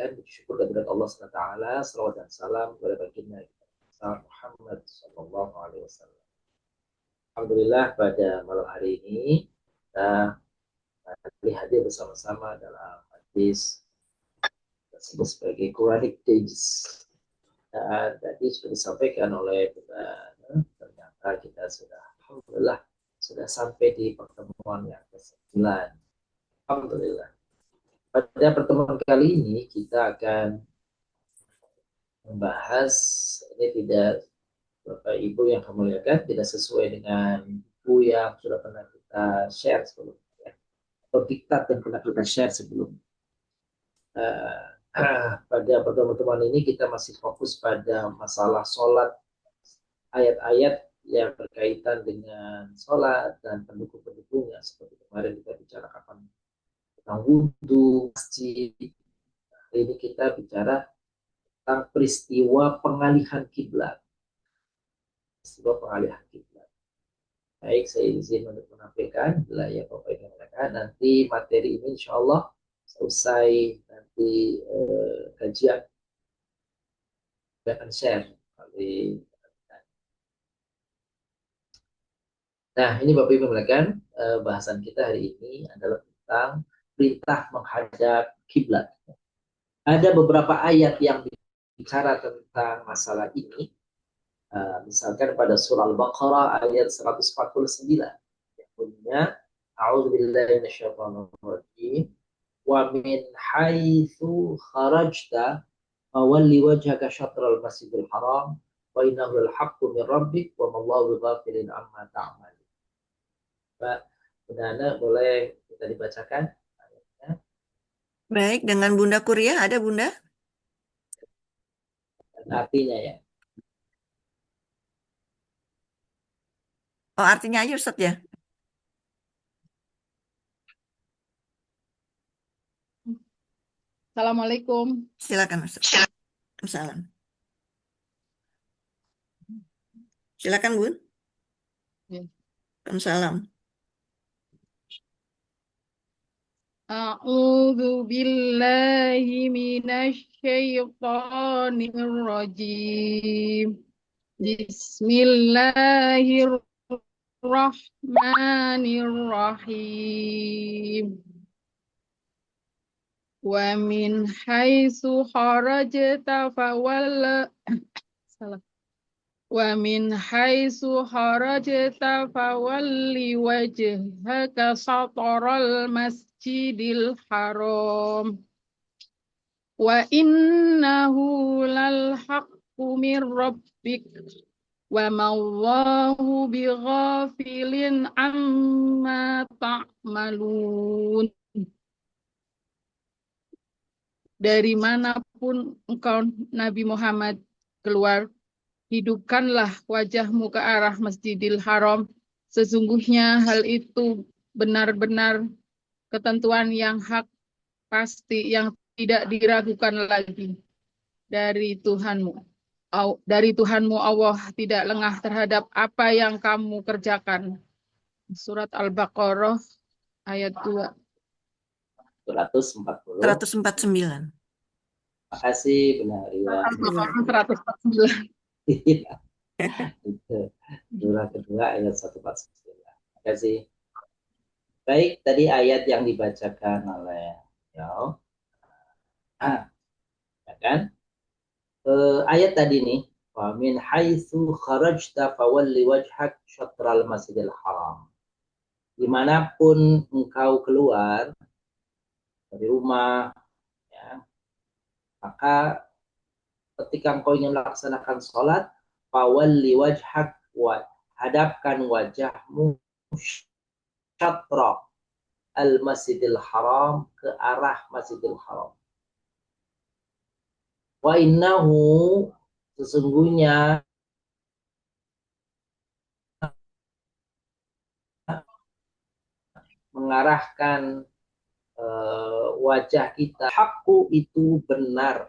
muliakan, bersyukur kepada Allah SWT, salawat dan salam kepada baginda Muhammad Sallallahu Alaihi Wasallam. Alhamdulillah pada malam hari ini kita hadir bersama-sama dalam hadis tersebut sebagai Quranic Digest. Dan tadi sudah disampaikan oleh kita, ternyata kita sudah alhamdulillah sudah sampai di pertemuan yang ke-9. Alhamdulillah. Pada pertemuan kali ini kita akan membahas, ini tidak Bapak Ibu yang kami muliakan, tidak sesuai dengan buku yang sudah pernah kita share sebelumnya, atau diktat yang pernah kita share sebelumnya. Pada pertemuan ini kita masih fokus pada masalah sholat, ayat-ayat yang berkaitan dengan sholat dan pendukung-pendukungnya, seperti kemarin kita bicarakan tentang wudhu, masjid. Hari ini kita bicara tentang peristiwa pengalihan kiblat. Peristiwa pengalihan kiblat. Baik, saya izin untuk menampilkan bila ya Bapak Ibu mereka. Nanti materi ini insya Allah selesai nanti kajian kita akan share kali. Nah, ini Bapak Ibu mereka, bahasan kita hari ini adalah tentang perintah menghadap kiblat. Ada beberapa ayat yang bicara tentang masalah ini. Misalkan pada surah Al-Baqarah ayat 149 yang bunyinya A'udzubillahi minasyaitonirrajim wa min haitsu kharajta fawalli wajhaka syatral masjidil haram wa innahu al-haqqu min rabbik wa mallahu bighafilin amma ta'malun. Pak Bunda, boleh kita dibacakan ayatnya? Baik, dengan Bunda Kuria ada Bunda? Dan artinya ya. Oh, artinya aja Ustaz ya. Assalamualaikum. Silakan Ustaz. Salam. Silakan Bun. Salam. A'udzu billahi minasy syaithanir rajim. Bismillahirrahmanirrahim. Wa min haitsu kharajta fawalla Wa min haitsu kharajta fawalli wajhaka shatral masjidil haram wa innahu lal haqqu min rabbik wa mallahu bighafilin amma ta'malun. Dari manapun engkau Nabi Muhammad keluar, hidupkanlah wajahmu ke arah Masjidil Haram. Sesungguhnya hal itu benar-benar ketentuan yang hak, pasti, yang tidak diragukan lagi dari Tuhanmu. Dari Tuhanmu Allah tidak lengah terhadap apa yang kamu kerjakan. Surat Al-Baqarah ayat 2. 149. 149. Terima kasih Benar Ria. Al-Baqarah 149. Iya. Itu surah kedua ayat 149. Terima kasih. Baik, tadi ayat yang dibacakan oleh ya kan? Ayat tadi nih, wa min haitsu kharajta fawalli wajhak syatral masjidil haram. Dimanapun engkau keluar dari rumah, ya, maka ketika engkau ingin melaksanakan sholat, fawalli wajhak, hadapkan wajahmu syatra al-masjidil haram, ke arah masjidil haram. Wa innahu, sesungguhnya mengarahkan wajah kita, hakku itu benar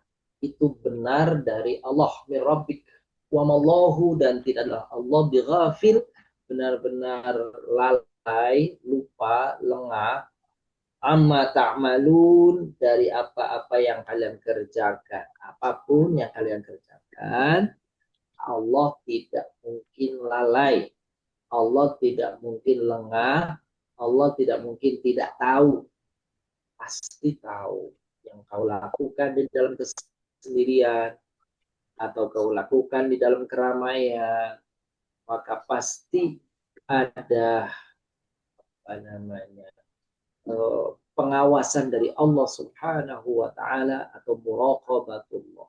dari Allah, min rabbik wa mallahu, dan tidaklah Allah bighafil, benar-benar lalai, lupa, lengah, amma ta'malun, dari apa-apa yang kalian kerjakan. Apapun yang kalian kerjakan, Allah tidak mungkin lalai. Allah tidak mungkin lengah. Allah tidak mungkin tidak tahu. Pasti tahu. Yang kau lakukan di dalam kesendirian atau kau lakukan di dalam keramaian, maka pasti ada apa namanya pengawasan dari Allah Subhanahu wa taala atau muraqabatullah.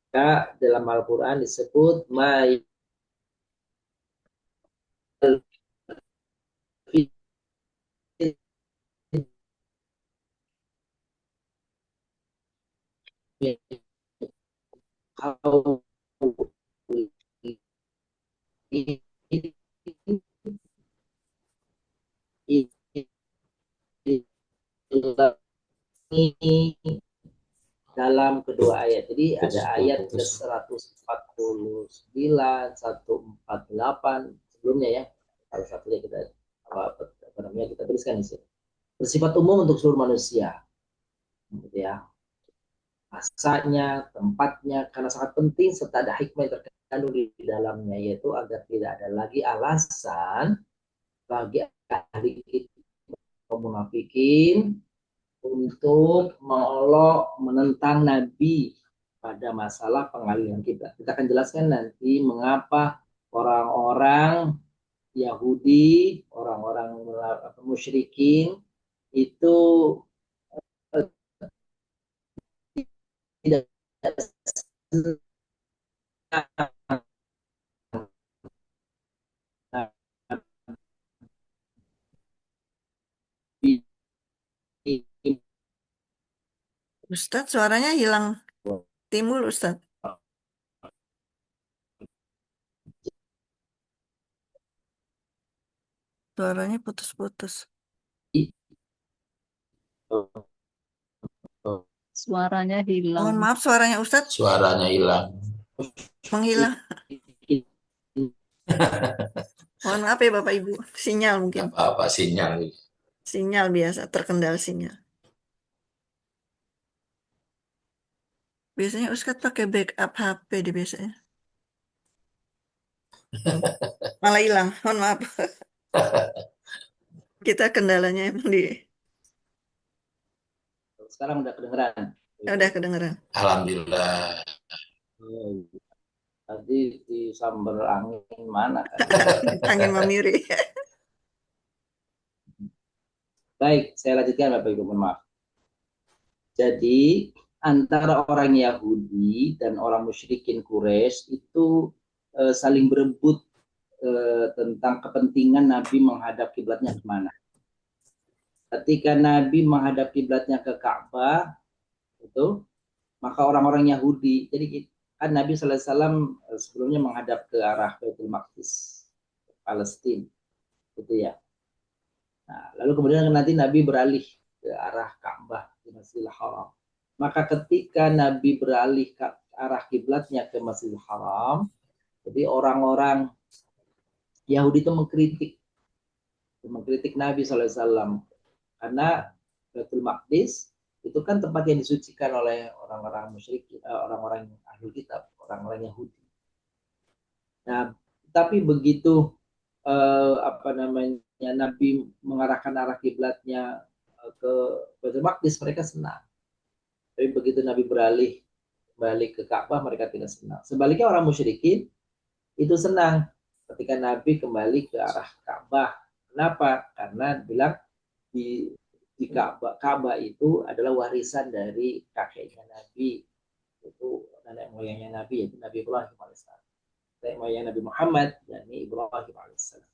Maka dalam Al-Qur'an disebut ma dalam kedua ayat. Jadi ada ayat ke-149, 148 sebelumnya ya. Salah satunya kita apa namanya kita tuliskan di sini. Bersifat umum untuk seluruh manusia. Gitu ya. Masanya, tempatnya, karena sangat penting serta ada hikmah yang terkandung di dalamnya, yaitu agar tidak ada lagi alasan bagi ahli kaum munafikin untuk mengolok menentang Nabi pada masalah pengalihan kiblat. Kita akan jelaskan nanti mengapa orang-orang Yahudi, orang-orang musyrikin itu tidak Ustadz, suaranya hilang. Timbul, Ustadz. Suaranya putus-putus. Suaranya Mohon hilang. maaf, suaranya Ustadz Suaranya hilang. menghilang. Mohon maaf ya Bapak Ibu. Sinyal mungkin. Apa-apa sinyal. Sinyal biasa, terkendala sinyal. Biasanya Ustadz pakai backup HP di biasanya. Malah hilang, mohon maaf. Kita kendalanya emang di... Sekarang udah kedengeran. Ya, udah kedengeran. Alhamdulillah. Tadi disambar angin mana kan? Angin memiri. Baik, saya lanjutkan Bapak Ibu, mohon maaf. Jadi antara orang Yahudi dan orang musyrikin Quraisy itu saling berebut tentang kepentingan Nabi menghadap kiblatnya kemana. Ketika Nabi menghadap kiblatnya ke Ka'bah, itu maka orang-orang Yahudi, jadi kan Nabi SAW sebelumnya menghadap ke arah Baitul Maqdis, Palestina, gitu ya. Nah, lalu kemudian nanti Nabi beralih ke arah Ka'bah di Masjidil Haram. Maka ketika Nabi beralih ke arah kiblatnya ke Masjidil Haram, jadi orang-orang Yahudi itu mengkritik Nabi SAW karena Baitul Maqdis itu kan tempat yang disucikan oleh orang-orang musyrik, orang-orang ahli kitab, orang-orang Yahudi. Nah, tapi begitu Nabi mengarahkan arah kiblatnya ke Baitul Maqdis, mereka senang. Tapi begitu Nabi beralih balik ke Ka'bah, mereka tidak senang. Sebaliknya orang musyrikin itu senang ketika Nabi kembali ke arah Ka'bah. Kenapa? Karena bilang di Ka'bah itu adalah warisan dari kakeknya Nabi, itu nenek moyangnya Nabi, yaitu Nabi Ibrahim alaihissalam. Nenek moyang Nabi Muhammad, yakni Ibrahim alaihissalam.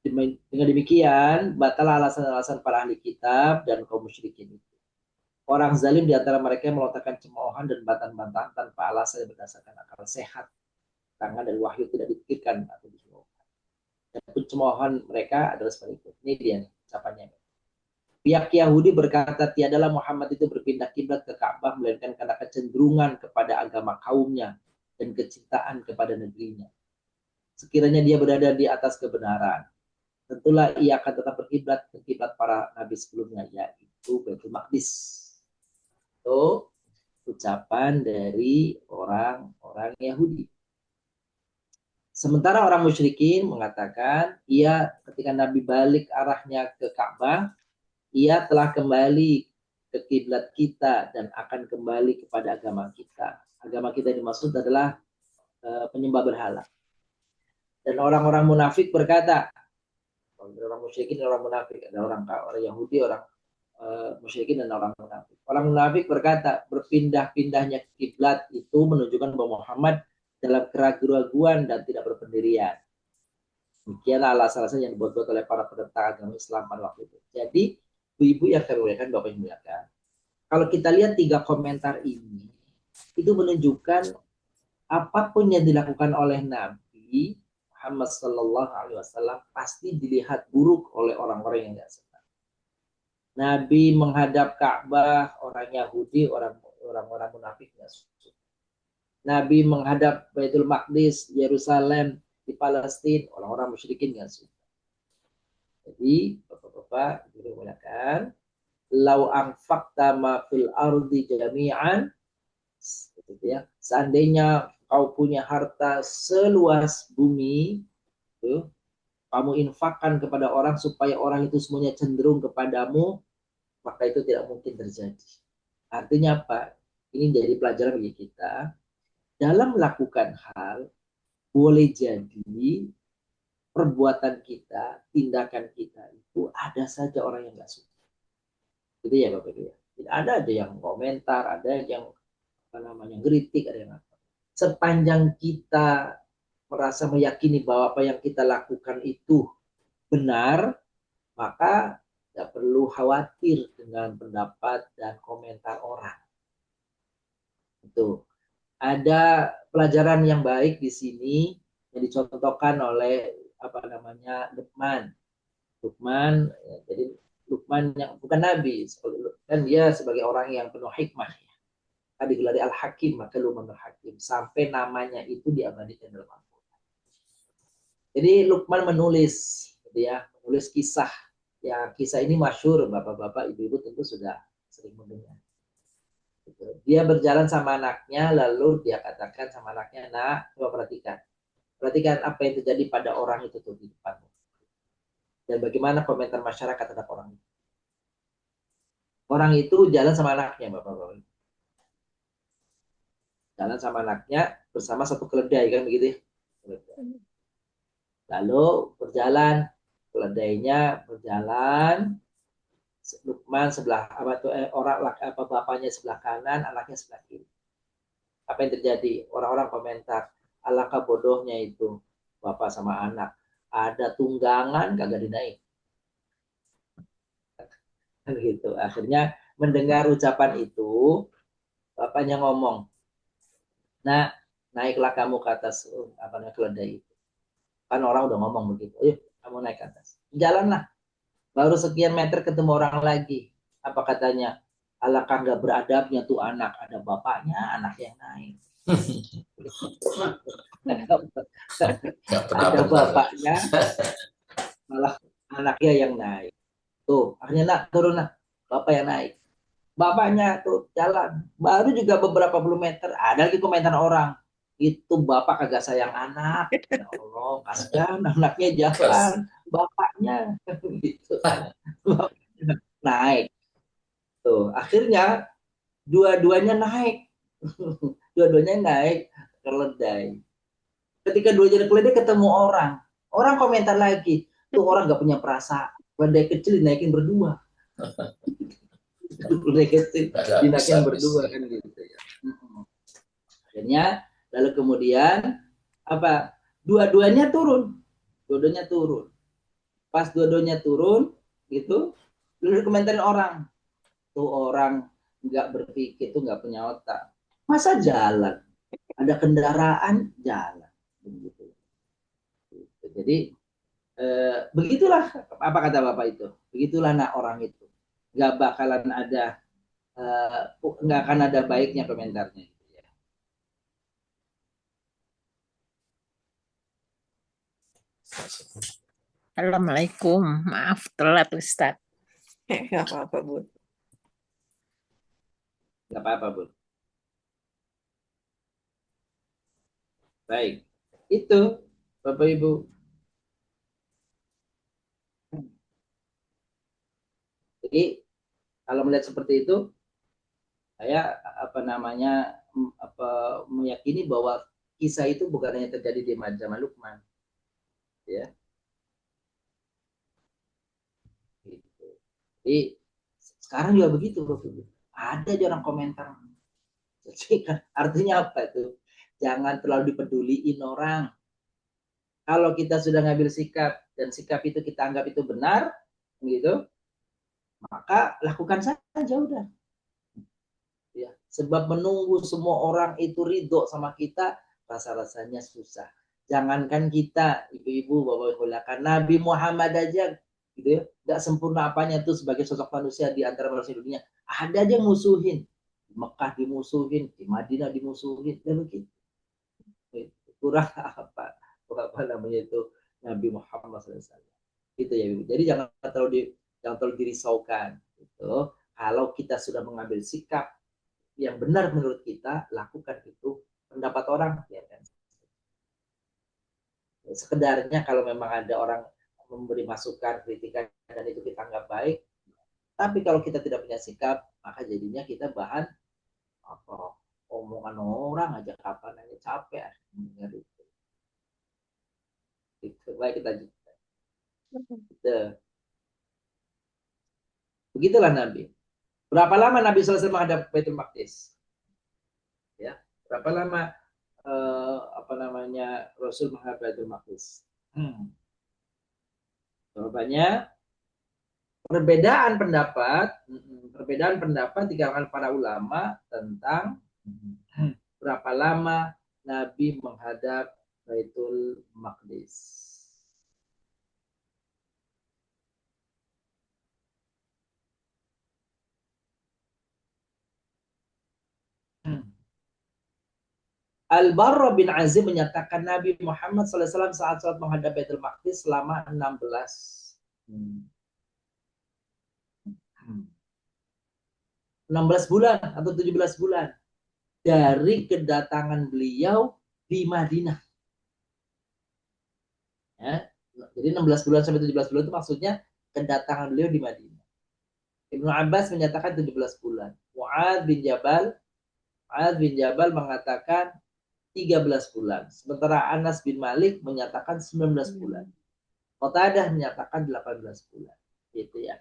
Dengan demikian, batal alasan-alasan para ahli kitab dan kaum musyrikin itu. Orang zalim di antara mereka yang melontarkan cemoohan dan bantahan-bantahan tanpa alasan yang berdasarkan akal sehat, karena dari wahyu tidak dipikirkan atau dicemoohkan. Dan pencemoohan mereka adalah seperti itu. Ini dia ucapannya. Pihak Yahudi berkata, tiadalah Muhammad itu berpindah kiblat ke Ka'bah melainkan karena kecenderungan kepada agama kaumnya dan kecintaan kepada negerinya. Sekiranya dia berada di atas kebenaran, tentulah ia akan tetap berkiblat ke kiblat para nabi sebelumnya, yaitu Baitul Maqdis. Itu ucapan dari orang-orang Yahudi. Sementara orang musyrikin mengatakan, ia ketika Nabi balik arahnya ke Ka'bah, ia telah kembali ke kiblat kita dan akan kembali kepada agama kita. Agama kita dimaksud adalah penyembah berhala. Dan orang-orang munafik berkata, orang musyrikin dan orang munafik, ada orang Yahudi, orang musyrikin dan orang munafik. Orang munafik berkata, berpindah-pindahnya kiblat itu menunjukkan bahwa Muhammad dalam keraguan-raguan dan tidak berpendirian. Demikianlah alasan-alasan yang dibuat oleh para penentang agama Islam pada waktu itu. Jadi, ibu-ibu yang kami muliakan, Bapak yang muliakan, kalau kita lihat 3 komentar ini, itu menunjukkan apapun yang dilakukan oleh Nabi Muhammad Sallallahu Alaihi Wasallam pasti dilihat buruk oleh orang-orang yang tidak senang. Nabi menghadap Ka'bah, orang Yahudi, orang-orang munafik tidak suka. Nabi menghadap Baitul Maqdis, Yerusalem di Palestina, orang-orang musyrikin nggak suka. Jadi, Bapak-bapak dimuliakan, lau anfaqta ma fil ardi jami'an, gitu ya. Seandainya kau punya harta seluas bumi, tuh, kamu infakkan kepada orang supaya orang itu semuanya cenderung kepadamu, maka itu tidak mungkin terjadi. Artinya apa? Ini jadi pelajaran bagi kita. Dalam melakukan hal, boleh jadi perbuatan kita, tindakan kita itu ada saja orang yang nggak suka. Gitu ya Bapak Ibu. Ada yang komentar, ada yang kritik, ada yang apa. Sepanjang kita merasa meyakini bahwa apa yang kita lakukan itu benar, maka tidak perlu khawatir dengan pendapat dan komentar orang. Itu. Ada pelajaran yang baik di sini yang dicontohkan oleh Luqman. Luqman, ya, jadi Luqman yang bukan nabi, kan dia sebagai orang yang penuh hikmah. Ya. Digelari Al-Hakim, maka Luqman Al-Hakim, sampai namanya itu diabadikan dalam Al-Quran. Jadi Luqman menulis, dia menulis kisah. Ya, kisah ini masyhur, bapak-bapak, ibu-ibu tentu sudah sering mendengar. Dia berjalan sama anaknya, lalu dia katakan sama anaknya, nak, coba perhatikan apa yang terjadi pada orang itu tuh di depanmu. Dan bagaimana komentar masyarakat terhadap orang itu. Orang itu jalan sama anaknya, bapak-bapak. Jalan sama anaknya bersama satu keledai, kan begitu ya? Lalu berjalan, keledainya berjalan, Luqman sebelah bapaknya sebelah kanan, anaknya sebelah kiri. Apa yang terjadi? Orang-orang komentar, alangkah bodohnya itu bapak sama anak. Ada tunggangan kagak dinaik. Gitu. Akhirnya mendengar ucapan itu, bapaknya ngomong, nah naiklah kamu ke atas keledai itu. Kan orang udah ngomong begitu, ayo kamu naik ke atas. Jalanlah. Baru sekian meter ketemu orang lagi. Apa katanya? Alangkah nggak beradabnya tuh anak. Ada bapaknya, anak yang naik. Ada bapaknya, malah anaknya yang naik. Tuh, akhirnya nak turun nak. Bapak yang naik. Bapaknya tuh jalan. Baru juga beberapa puluh meter. Ada lagi komentar orang. Itu bapak kagak sayang anak. Ya Allah, kasihan anaknya jalan. Bapaknya gitu. Naik tuh akhirnya dua-duanya naik keledai. Ketika dua-duanya keledai ketemu orang komentar lagi, tuh orang nggak punya perasaan, keledai kecil dinaikin berdua. Keledai kecil dinaikin berdua kan gitu ya. Akhirnya lalu kemudian apa, dua-duanya turun. Pas dua-duanya turun gitu, lalu komentarin orang, tuh orang nggak berpikir, tuh nggak punya otak, masa jalan, ada kendaraan jalan begitu. Jadi begitulah apa kata bapak itu, begitulah nak orang itu nggak bakalan ada nggak akan ada baiknya komentarnya. Assalamualaikum. Maaf telat Ustaz. Nggak apa-apa, Bu. Nggak apa-apa, Bu. Baik. Itu, Bapak Ibu. Jadi, kalau melihat seperti itu, saya meyakini bahwa kisah itu bukan hanya terjadi di zaman Luqman, ya. Gitu. Jadi sekarang juga begitu, Bapak Ibu. Ada aja orang komentar. Jadi artinya apa itu? Jangan terlalu dipeduliin orang. Kalau kita sudah ngambil sikap dan sikap itu kita anggap itu benar, gitu, maka lakukan saja udah. Ya, sebab menunggu semua orang itu ridho sama kita, rasa-rasanya susah. Jangankan kita, ibu-ibu, bapak-ibu, kan Nabi Muhammad aja, gitu ya, nggak sempurna apanya tuh sebagai sosok manusia di antara manusia dunia. Ada aja yang musuhin, di Mekah dimusuhin, di Madinah dimusuhin, dan begitu. Kurang apa namanya itu Nabi Muhammad SAW. Gitu ya, ibu. Jadi jangan terlalu dirisaukan. Gitu. Kalau kita sudah mengambil sikap yang benar menurut kita, lakukan itu. Pendapat orang, ya kan. Sekedarnya kalau memang ada orang memberi masukan, kritikan, dan itu kita anggap baik. Tapi kalau kita tidak punya sikap, maka jadinya kita bahan apa omongan orang aja kapan aja capek mendengar itu. Baik, kita lanjutkan. Begitulah Nabi. Berapa lama Nabi SAW menghadap Baitul Maqdis? Ya, berapa lama Rasul menghadap Baitul Maqdis? Jawabannya perbedaan pendapat di kalangan para ulama tentang berapa lama Nabi menghadap Baitul Maqdis. Al-Barra bin Azim menyatakan Nabi Muhammad SAW saat menghadap Baitul Maqdis selama 16 bulan atau 17 bulan dari kedatangan beliau di Madinah. Ya, jadi 16 bulan sampai 17 bulan itu maksudnya kedatangan beliau di Madinah. Ibnu Abbas menyatakan 17 bulan. Mu'adz bin Jabal mengatakan 13 bulan. Sementara Anas bin Malik menyatakan 19 bulan. Qatadah menyatakan 18 bulan. Gitu ya.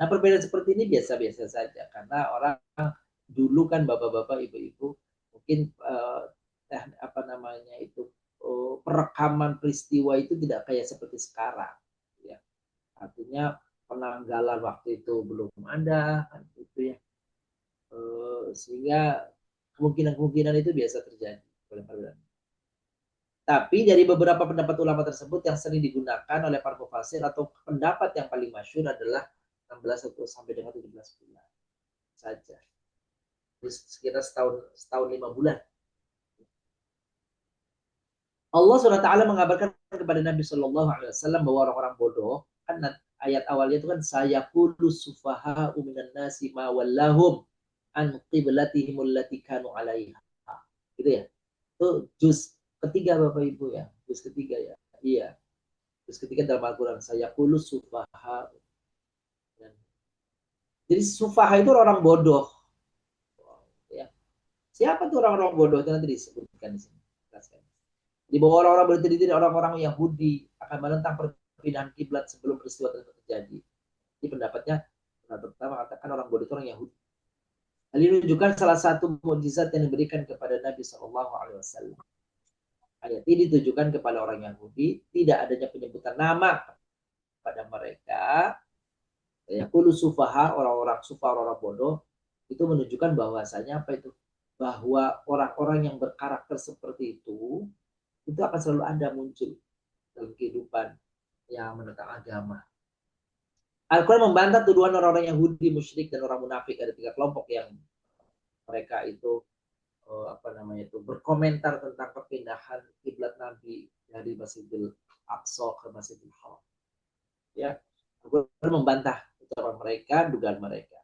Nah, perbedaan seperti ini biasa-biasa saja karena orang dulu kan bapak-bapak, ibu-ibu mungkin perekaman peristiwa itu tidak kayak seperti sekarang. Ya. Artinya penanggalan waktu itu belum ada, kan, gitu ya. Sehingga kemungkinan itu biasa terjadi. Tapi dari beberapa pendapat ulama tersebut yang sering digunakan oleh para mufasir atau pendapat yang paling masyhur adalah 16 atau sampai dengan 17 bulan saja. Sekitar setahun 5 bulan. Allah SWT mengabarkan kepada Nabi SAW bahwa orang-orang bodoh, kan ayat awalnya itu kan sayaqulu sufaha'u minan nasi ma wallahum an qiblatihim allati kanu 'alaiha. Gitu ya. Itu juz ketiga Bapak Ibu ya. Juz ketiga ya. Iya. Juz ketiga dalam Al-Qur'an sayaqulu sufaha'u. Jadi sufaha itu orang bodoh. Ya. Siapa tuh orang-orang bodoh itu nanti disebutkan di sini. Di bawah orang-orang berarti orang-orang Yahudi akan menentang perpindahan kiblat sebelum peristiwa tersebut terjadi. Ini pendapatnya pertama mengatakan orang bodoh itu orang Yahudi. Hal ini menunjukkan salah satu mukjizat yang diberikan kepada Nabi SAW. Ayat ini ditujukan kepada orang Yahudi, tidak adanya penyebutan nama pada mereka. Yaqulu sufaha, orang-orang sufaha, orang bodoh, itu menunjukkan bahwasanya apa itu? Bahwa orang-orang yang berkarakter seperti itu akan selalu ada muncul dalam kehidupan yang menentang agama. Al-Quran membantah tuduhan orang-orang Yahudi, musyrik, dan orang munafik. Ada 3 kelompok yang mereka itu berkomentar tentang perpindahan kiblat Nabi dari Masjidil Aqsa ke Masjidil Haram. Ya, Al-Quran membantah ucapan mereka, dugaan mereka.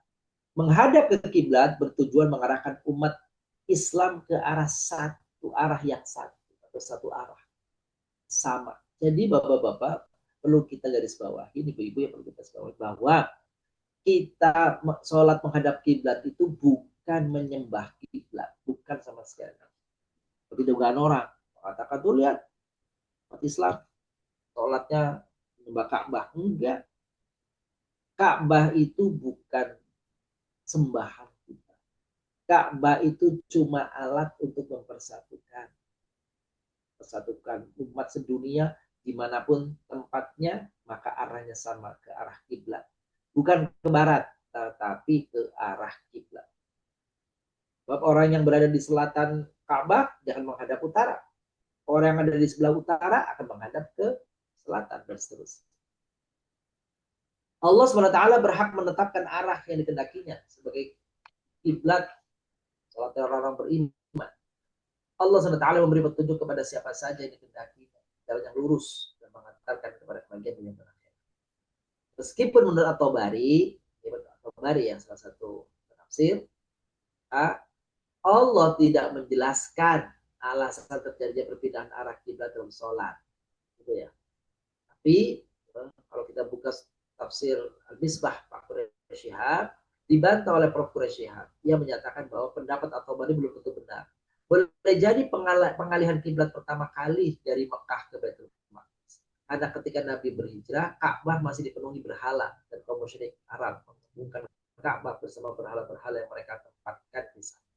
Menghadap ke kiblat bertujuan mengarahkan umat Islam ke arah satu arah yang satu atau satu arah sama. Jadi bapak-bapak perlu kita garis bawah, ini ibu-ibu yang perlu kita garis bawah bahwa kita sholat menghadap kiblat itu bukan menyembah kiblat, bukan sama sekali. Seperti dugaan orang katakan tuh lihat umat Islam sholatnya menyembah Ka'bah, enggak. Ka'bah itu bukan sembahan kita. Ka'bah itu cuma alat untuk mempersatukan umat sedunia dimanapun tempatnya, maka arahnya sama ke arah kiblat, bukan ke barat tetapi ke arah kiblat. Sebab orang yang berada di selatan Ka'bah jangan menghadap utara, orang yang ada di sebelah utara akan menghadap ke selatan dan seterusnya. Allah SWT berhak menetapkan arah yang dikehendakinya sebagai kiblat salat orang-orang beriman. Allah SWT memberi petunjuk kepada siapa saja yang dikehendakinya, jalan yang lurus dan mengantarkan kepada kebahagiaan dunia dan akhirat. Meskipun menurut At-Tabari yang salah satu penafsir, Allah tidak menjelaskan alasan terjadinya perpindahan arah kiblat dalam sholat, gitu ya. Tapi kalau kita buka tafsir Al-Misbah Pak Quraish Shihab, dibantah oleh Prof. Quraish Shihab. Ia menyatakan bahwa pendapat At-Tabari belum tentu benar. Boleh jadi pengalihan kiblat pertama kali dari Mekah ke Baitul Maqdis. Karena ketika Nabi berhijrah, Ka'bah masih dipenuhi berhala dan kaum musyrik Arab menghubungkan Ka'bah bersama berhala-berhala yang mereka tempatkan di sana.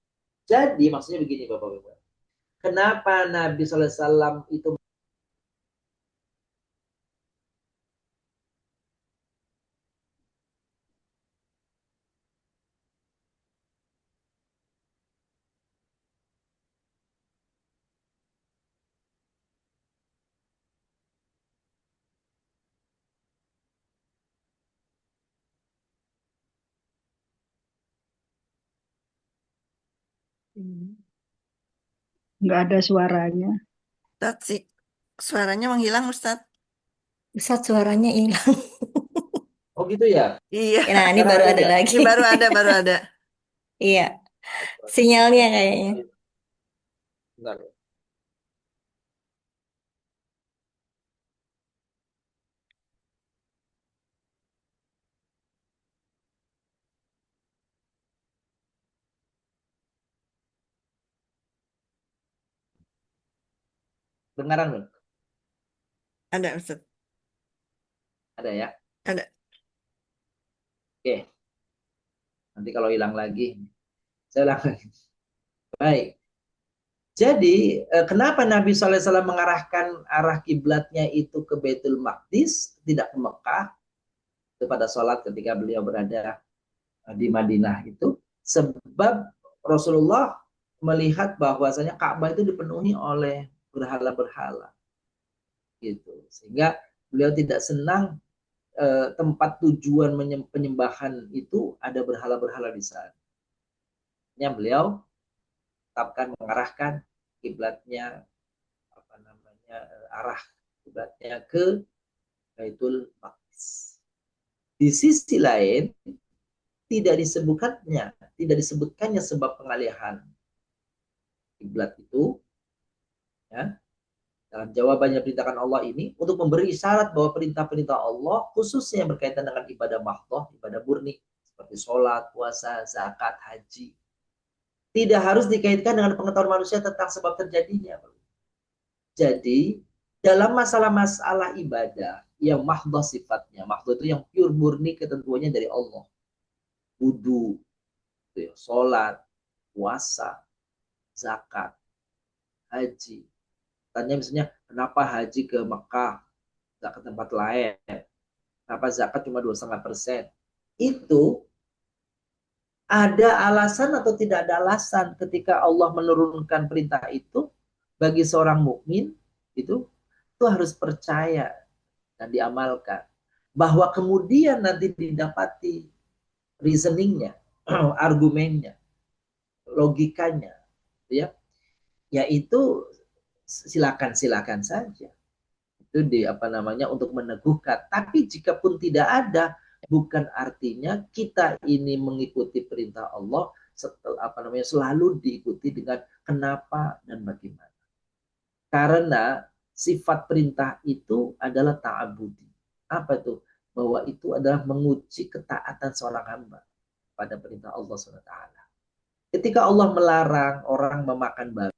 Jadi maksudnya begini Bapak-Bapak. Kenapa Nabi SAW itu Nggak ada suaranya. Ustadz sih, suaranya menghilang, Ustadz. Ustadz suaranya hilang. oh gitu ya? Iya, Nah, ini Sekarang baru ada ada nggak? lagi. ini baru ada. Iya, sinyalnya kayaknya. Bentar. Dengaran belum? Ada, Ustadz. Ada ya? Ada. Oke. Nanti kalau hilang lagi, saya ulang lagi. Baik. Jadi, kenapa Nabi SAW mengarahkan arah kiblatnya itu ke Baitul Maqdis, tidak ke Mekah, kepada sholat ketika beliau berada di Madinah itu? Sebab Rasulullah melihat bahwasanya Ka'bah itu dipenuhi oleh berhala-berhala. Gitu. Sehingga beliau tidak senang tempat tujuan penyembahan itu ada berhala-berhala di sana. Beliau tetapkan mengarahkan kiblatnya arah kiblatnya ke Baitul Maqdis. Di sisi lain tidak disebutkannya sebab pengalihan kiblat itu ya. Dalam jawabannya perintahkan Allah ini untuk memberi isyarat bahwa perintah-perintah Allah khususnya yang berkaitan dengan ibadah mahdoh, ibadah murni seperti sholat, puasa, zakat, haji, tidak harus dikaitkan dengan pengetahuan manusia tentang sebab terjadinya. Jadi dalam masalah-masalah ibadah yang mahdoh sifatnya, mahdoh itu yang pure murni ketentuannya dari Allah, wudu, sholat, puasa, zakat, haji. Tanya misalnya, kenapa haji ke Mekah, nggak ke tempat lain? Kenapa zakat cuma 2,5%? Itu ada alasan atau tidak ada alasan ketika Allah menurunkan perintah itu bagi seorang mukmin itu harus percaya dan diamalkan. Bahwa kemudian nanti didapati reasoningnya, argumennya, logikanya, ya, yaitu silakan saja. Itu untuk meneguhkan. Tapi jika pun tidak ada, bukan artinya kita ini mengikuti perintah Allah selalu diikuti dengan kenapa dan bagaimana. Karena sifat perintah itu adalah ta'abudi. Apa itu? Bahwa itu adalah menguji ketaatan seorang hamba pada perintah Allah SWT. Ketika Allah melarang orang memakan babi,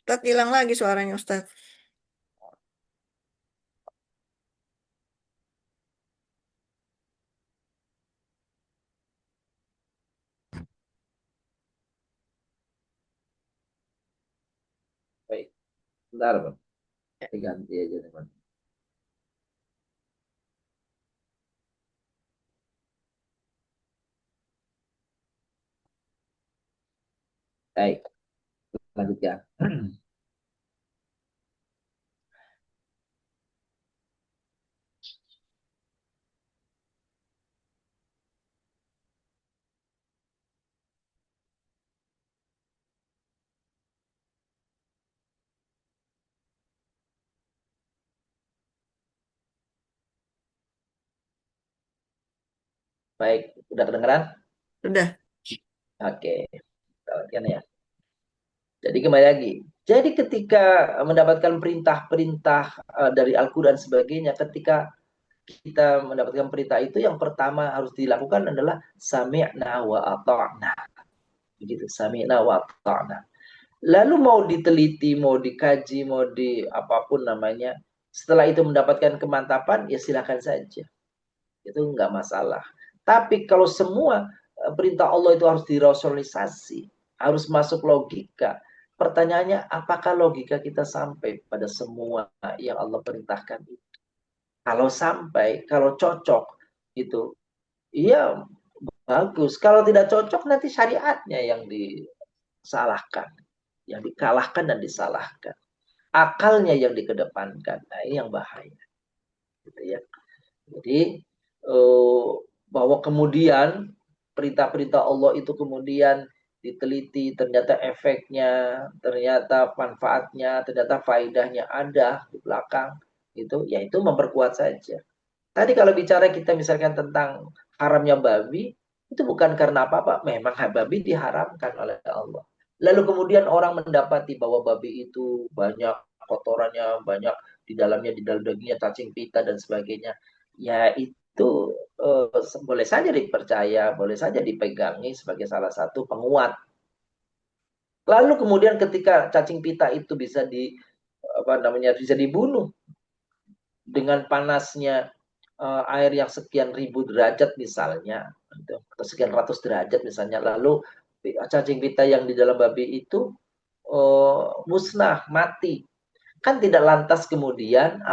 Ustadz hilang lagi suaranya Ustadz. baik, bentar Bang. Diganti aja teman. Baik, lanjutkan. Baik, udah kedengeran? Sudah. Oke, kita lanjutkan ya. Jadi kembali lagi. Jadi ketika mendapatkan perintah-perintah dari Al-Quran sebagainya, ketika kita mendapatkan perintah itu, yang pertama harus dilakukan adalah sami'na wa ata'na. Begitu, sami'na wa ata'na. Lalu mau diteliti, mau dikaji, mau di apapun namanya, setelah itu mendapatkan kemantapan, ya silakan saja. Itu enggak masalah. Tapi kalau semua perintah Allah itu harus dirasionalisasi, harus masuk logika. Pertanyaannya, apakah logika kita sampai pada semua yang Allah perintahkan itu? Kalau sampai, kalau cocok, itu, iya bagus. Kalau tidak cocok, nanti syariatnya yang disalahkan, yang dikalahkan dan disalahkan. Akalnya yang dikedepankan. Nah, ini yang bahaya. Gitu ya. Jadi, bahwa kemudian perintah-perintah Allah itu kemudian diteliti, ternyata efeknya, ternyata manfaatnya, ternyata faedahnya ada di belakang, ya itu memperkuat saja. Tadi kalau bicara kita misalkan tentang haramnya babi, itu bukan karena apa-apa, memang babi diharamkan oleh Allah. Lalu kemudian orang mendapati bahwa babi itu banyak kotorannya, banyak di dalamnya, di dalam dagingnya cacing pita dan sebagainya. Ya itu boleh saja dipercaya, boleh saja dipegangi sebagai salah satu penguat. Lalu kemudian ketika cacing pita itu bisa bisa dibunuh dengan panasnya air yang sekian ribu derajat misalnya, atau sekian ratus derajat misalnya, lalu cacing pita yang di dalam babi itu musnah, mati. Kan tidak lantas kemudian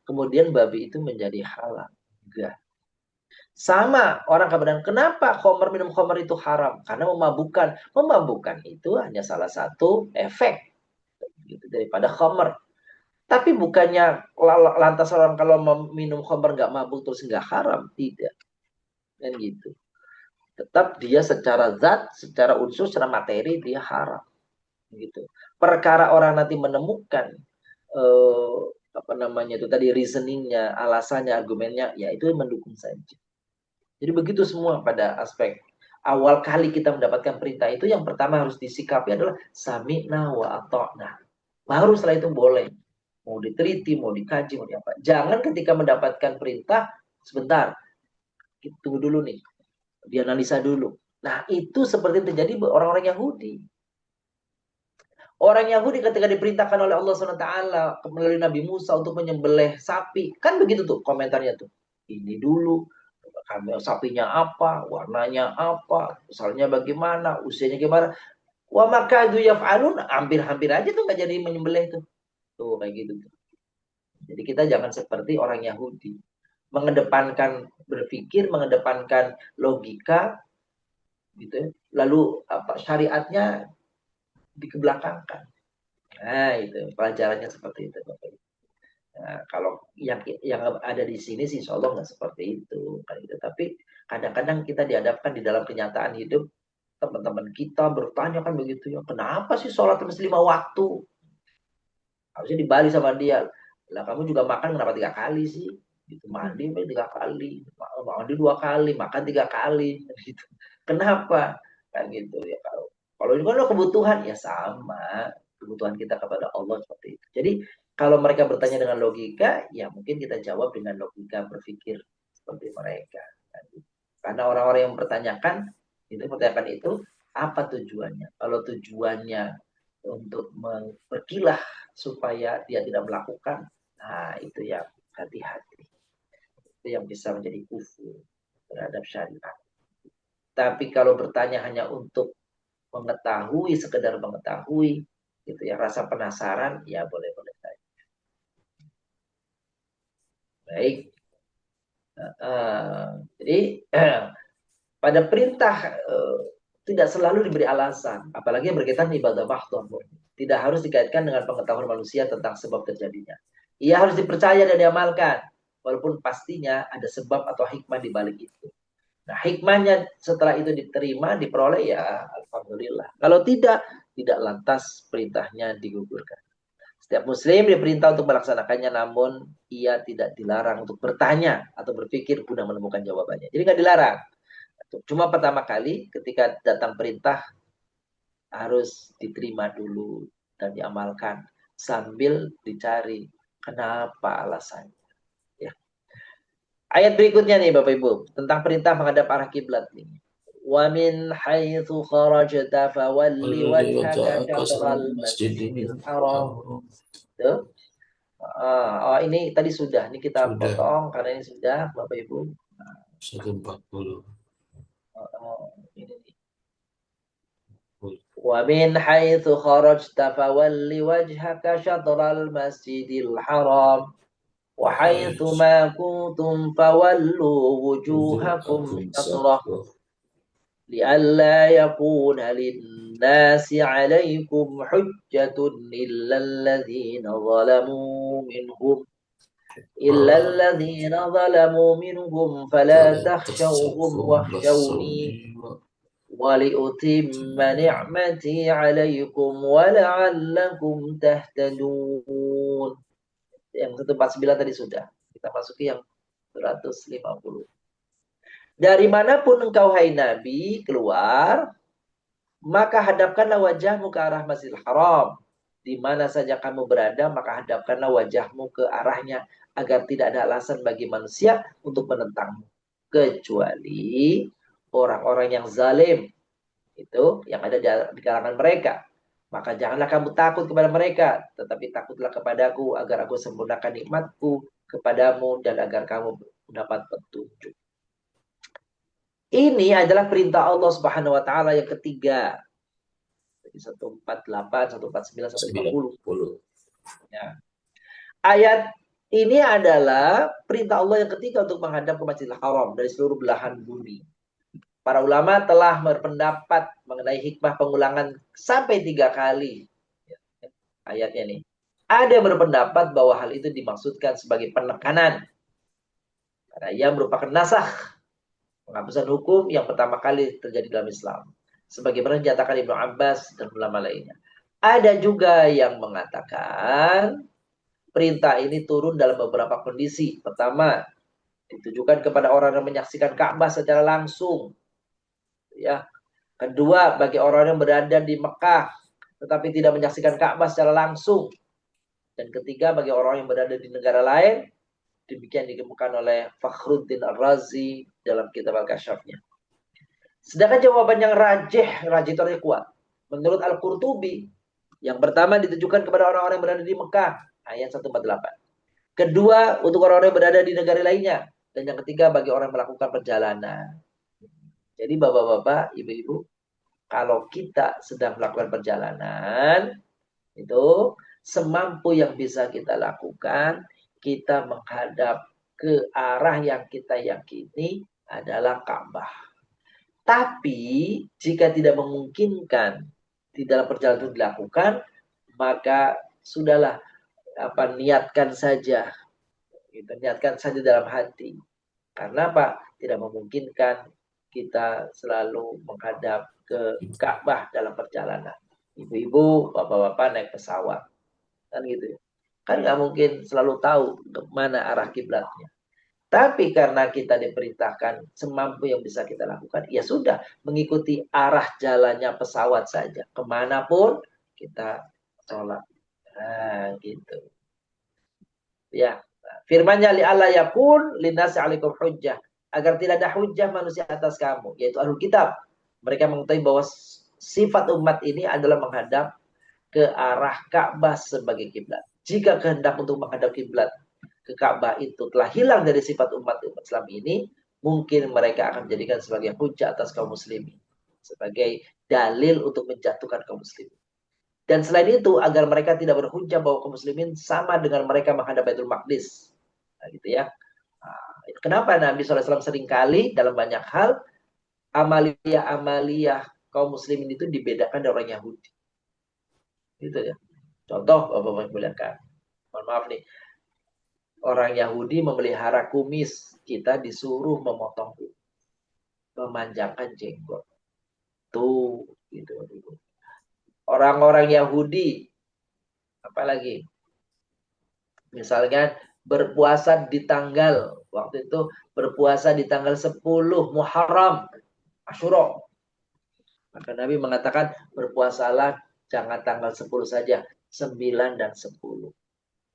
kemudian babi itu menjadi halal. Enggak. Sama orang kemudian, kenapa minum khamr itu haram? Karena memabukkan. Memabukkan itu hanya salah satu efek gitu, daripada khamr. Tapi bukannya lantas orang kalau minum khamr nggak mabuk terus nggak haram. Tidak. Kan gitu. Tetap dia secara zat, secara unsur, secara materi dia haram. Gitu. Perkara orang nanti menemukan reasoningnya, alasannya, argumennya, ya itu mendukung saja. Jadi begitu semua pada aspek awal kali kita mendapatkan perintah itu, yang pertama harus disikapi adalah sami'na wa ata'na. Baru setelah itu boleh. Mau diteliti, mau dikaji, mau diapa. Jangan ketika mendapatkan perintah, sebentar, tunggu dulu nih. Dianalisa dulu. Nah itu seperti terjadi orang-orang Yahudi. Orang Yahudi ketika diperintahkan oleh Allah SWT melalui Nabi Musa untuk menyembelih sapi. Kan begitu tuh komentarnya tuh. Ini dulu. Sapinya apa, warnanya apa, misalnya bagaimana, usianya gimana. Wa makadu yaf'alun, hampir-hampir aja tuh nggak jadi menyembelih tuh. Tuh kayak gitu tuh. Jadi kita jangan seperti orang Yahudi. Mengedepankan berpikir, mengedepankan logika gitu. Lalu syariatnya dikebelakangkan. Nah, itu pelajarannya seperti itu, Bapak. Nah, kalau yang ada di sini sih insya Allah nggak seperti itu, kan gitu. Tapi Kadang-kadang kita dihadapkan di dalam kenyataan hidup, teman-teman kita bertanya kan begitu ya, kenapa sih sholat mesti 5 waktu? Harusnya dibalik sama dia, lah kamu juga makan kenapa 3 kali sih? Gitu, mandi 3 kali, mandi 2 kali, makan 3 kali, gitu. Kenapa? Kan gitu ya. Kalau ini kan kebutuhan ya sama, kebutuhan kita kepada Allah seperti itu. Jadi kalau mereka bertanya dengan logika, ya mungkin kita jawab dengan logika berpikir seperti mereka. Karena orang-orang yang mempertanyakan itu apa tujuannya? Kalau tujuannya untuk berkilah supaya dia tidak melakukan, nah itu yang hati-hati. Itu yang bisa menjadi kufur terhadap syariat. Tapi kalau bertanya hanya untuk mengetahui, sekedar mengetahui, gitu ya, rasa penasaran, ya boleh-boleh saja. Baik. Jadi pada perintah tidak selalu diberi alasan, apalagi yang berkaitan ibadah mahdoh. Tidak harus dikaitkan dengan pengetahuan manusia tentang sebab terjadinya. Ia harus dipercaya dan diamalkan, walaupun pastinya ada sebab atau hikmah di balik itu. Nah, hikmahnya setelah itu diterima, diperoleh ya alhamdulillah. Kalau tidak lantas perintahnya digugurkan. Setiap muslim diperintah untuk melaksanakannya, namun ia tidak dilarang untuk bertanya atau berpikir guna menemukan jawabannya. Jadi nggak dilarang. Cuma pertama kali ketika datang perintah harus diterima dulu dan diamalkan sambil dicari kenapa alasannya. Ya. Ayat berikutnya nih Bapak Ibu tentang perintah menghadap arah kiblat nih. Wa min haitsu kharajta fawalli wajhaka syatral masjidil haram. Tuh. Ini tadi sudah, ini kita potong karena ini sudah Bapak Ibu. 140. Ini. ومن حيث خرجت فول وجهك شطر المسجد الحرام وحيث ما كنتم فولوا وجوهكم شطره لئلا يكون للناس عليكم حجة إلا الذين ظلموا منهم فلا تخشوهم واخشوني وَلِأُتِمَّ نِعْمَتِي عَلَيْكُمْ وَلَعَلَّكُمْ تَهْتَدُونَ. Yang 149 tadi sudah. Kita masuki yang 150. Dari manapun engkau hai Nabi keluar, maka hadapkanlah wajahmu ke arah Masjidil Haram. Di mana saja kamu berada, maka hadapkanlah wajahmu ke arahnya agar tidak ada alasan bagi manusia untuk menentangmu. Kecuali orang-orang yang zalim itu yang ada di kalangan mereka, maka janganlah kamu takut kepada mereka, tetapi takutlah kepadaku agar aku sempurnakan nikmatku kepadamu dan agar kamu mendapat petunjuk. Ini adalah perintah Allah Subhanahu wa taala yang ketiga. Jadi 148, 149, 150. Ya. Ayat ini adalah perintah Allah yang ketiga untuk menghadap ke Masjidil Haram dari seluruh belahan bumi. Para ulama telah berpendapat mengenai hikmah pengulangan sampai 3 kali. Ayatnya nih. Ada yang berpendapat bahwa hal itu dimaksudkan sebagai penekanan. Karena ia merupakan nasakh. Penghapusan hukum yang pertama kali terjadi dalam Islam. Sebagaimana dinyatakan Ibnu Abbas dan ulama lainnya. Ada juga yang mengatakan perintah ini turun dalam beberapa kondisi. Pertama, ditujukan kepada orang yang menyaksikan Ka'bah secara langsung. Ya. Kedua, bagi orang yang berada di Mekah tetapi tidak menyaksikan Ka'bah secara langsung. Dan ketiga, bagi orang yang berada di negara lain. Demikian dikemukakan oleh Fakhruddin Ar-Razi dalam kitab Al-Kasyafnya. Sedangkan jawaban yang rajih itu artinya kuat. Menurut Al-Qurtubi, yang pertama ditujukan kepada orang-orang yang berada di Mekah, ayat 148. Kedua, untuk orang-orang yang berada di negara lainnya. Dan yang ketiga, bagi orang yang melakukan perjalanan. Jadi bapak-bapak, ibu-ibu, kalau kita sedang melakukan perjalanan, itu semampu yang bisa kita lakukan, kita menghadap ke arah yang kita yakini adalah Ka'bah. Tapi jika tidak memungkinkan di dalam perjalanan itu dilakukan, maka sudahlah niatkan saja. Niatkan saja dalam hati. Karena apa? Tidak memungkinkan kita selalu menghadap ke Ka'bah dalam perjalanan. Ibu-ibu, bapak-bapak naik pesawat. Kan gitu ya. Kan nggak mungkin selalu tahu mana arah kiblatnya. Tapi karena kita diperintahkan semampu yang bisa kita lakukan, ya sudah mengikuti arah jalannya pesawat saja. Kemanapun kita sholat. Nah, gitu. Ya, firman-Nya li alla yakun linnasi 'alaikum hujjah, agar tidak ada hujjah manusia atas kamu, yaitu ahlul kitab. Mereka mengetahui bahwa sifat umat ini adalah menghadap ke arah Ka'bah sebagai kiblat. Jika kehendak untuk menghadap kiblat ke Ka'bah itu telah hilang dari sifat umat Islam ini, mungkin mereka akan menjadikan sebagai hujjah atas kaum muslimin, sebagai dalil untuk menjatuhkan kaum muslimin. Dan selain itu, agar mereka tidak berhujjah bahwa kaum muslimin sama dengan mereka menghadap Baitul Maqdis. Nah, gitu ya. Nah, kenapa Nabi SAW seringkali dalam banyak hal, amaliyah kaum muslimin itu dibedakan dari orang Yahudi. Gitu ya. Contoh, Bapak-Bapak muliakan. Mohon maaf nih. Orang Yahudi memelihara kumis, kita disuruh memotong kumis, memanjangkan jenggot. Tuh, gitu. Orang-orang Yahudi, apalagi, misalnya berpuasa di tanggal, waktu itu berpuasa di tanggal 10 Muharram, Asyura. Maka Nabi mengatakan, berpuasalah jangan tanggal 10 saja, 9 dan 10.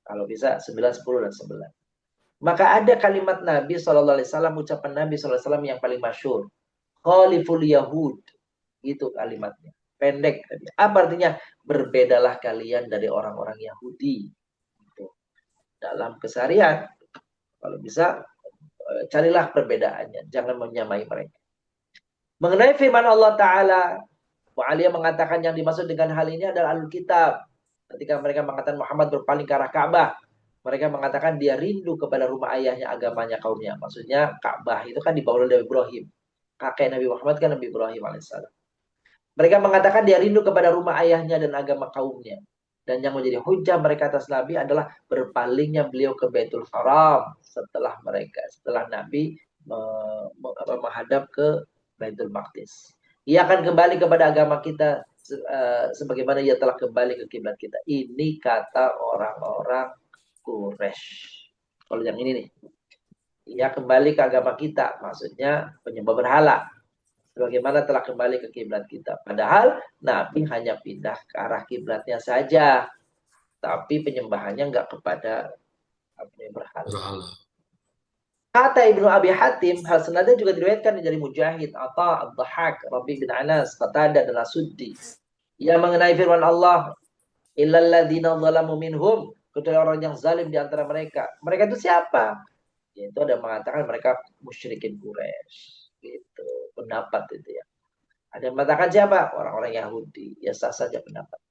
Kalau bisa 9, 10, dan 11. Maka ada kalimat Nabi SAW, ucapan Nabi SAW yang paling masyhur. Khaliful Yahud. Itu kalimatnya. Pendek. Apa artinya? Berbedalah kalian dari orang-orang Yahudi. Itu. Dalam keseharian. Kalau bisa, carilah perbedaannya. Jangan menyamai mereka. Mengenai firman Allah Ta'ala, Mu'aliyah mengatakan yang dimaksud dengan hal ini adalah Ahlul Kitab. Ketika mereka mengatakan Muhammad berpaling ke arah Ka'bah, mereka mengatakan dia rindu kepada rumah ayahnya, agamanya, kaumnya. Maksudnya Ka'bah itu kan dibawa oleh Ibrahim. Kakek Nabi Muhammad kan Nabi Ibrahim alaihissalam. Mereka mengatakan dia rindu kepada rumah ayahnya dan agama kaumnya. Dan yang menjadi hujah mereka atas Nabi adalah berpalingnya beliau ke Baitul Haram setelah Nabi menghadap ke Baitul Maqdis. Ia akan kembali kepada agama kita sebagaimana ia telah kembali ke kiblat kita. Ini kata orang-orang Quraisy. Kalau yang ini nih, ia kembali ke agama kita, maksudnya penyembah berhala, sebagaimana telah kembali ke kiblat kita. Padahal Nabi hanya pindah ke arah kiblatnya saja, tapi penyembahannya enggak kepada berhala. Kata Ibnu Abi Hatim, hal senada juga diriwayatkan dari Mujahid, Atha, Ad-Dhahhak, Rabi bin Anas, Qatadah, dan As-Suddi. Ia mengenai firman Allah, illal ladzina zalamu minhum, kecuali orang yang zalim di antara mereka. Mereka itu siapa? Yaitu ada mengatakan mereka musyrikin Quraisy. Gitu, pendapat itu ya. Ada yang mengatakan siapa? Orang-orang Yahudi. Ya sah saja pendapat.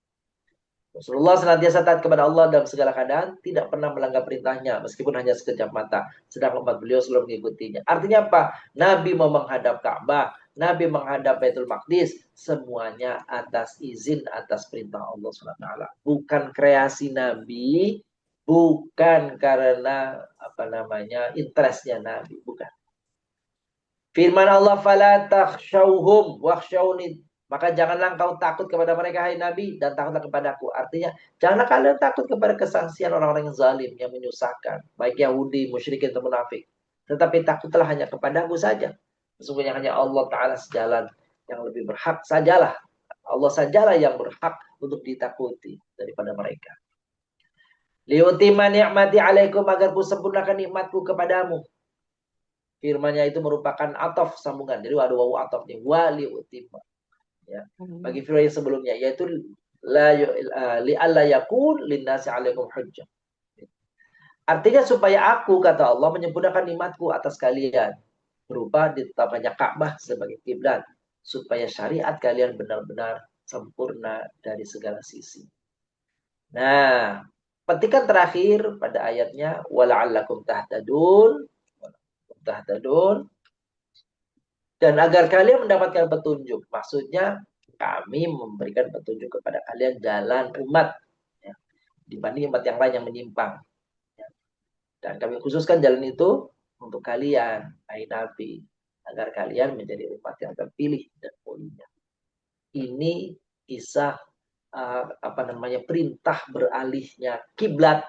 Rasulullah senantiasa taat kepada Allah dalam segala keadaan, tidak pernah melanggar perintahnya meskipun hanya sekejap mata. Sedang umat beliau selalu mengikutinya. Artinya apa? Nabi mau menghadap Ka'bah, Nabi menghadap Baitul Maqdis, semuanya atas izin, atas perintah Allah SWT. Bukan kreasi Nabi, bukan karena interestnya Nabi, bukan. Firman Allah, fala takhshawhum wakhshawni, maka janganlah engkau takut kepada mereka, hai Nabi, dan takutlah kepadaku. Artinya, janganlah kalian takut kepada kesaksian orang-orang yang zalim, yang menyusahkan, baik Yahudi, musyrikin, atau munafik. Tetapi takutlah hanya kepadaku saja. Sesungguhnya hanya Allah Ta'ala sejalan yang lebih berhak sajalah. Allah sajalah yang berhak untuk ditakuti daripada mereka. Liutima ni'mati alaikum, agar ku sempurnakan nikmatku kepadamu. Firman-Nya itu merupakan ataf sambungan. Jadi ada wawu ataf nih. Wa liutima. Ya. Bagi firman yang sebelumnya, yaitu li alla yakun linnasi alaikum hujjah. Artinya supaya aku, kata Allah, menyempurnakan nikmatku atas kalian berupa ditetapkannya Ka'bah sebagai kiblat, supaya syariat kalian benar-benar sempurna dari segala sisi. Nah, petikan terakhir pada ayatnya, wala'allakum tahtadun, dan agar kalian mendapatkan petunjuk. Maksudnya kami memberikan petunjuk kepada kalian jalan umat, ya, dibanding umat yang lain yang menyimpang, ya. Dan kami khususkan jalan itu untuk kalian hai Nabi, agar kalian menjadi umat yang terpilih dan mulia. Ini kisah perintah beralihnya kiblat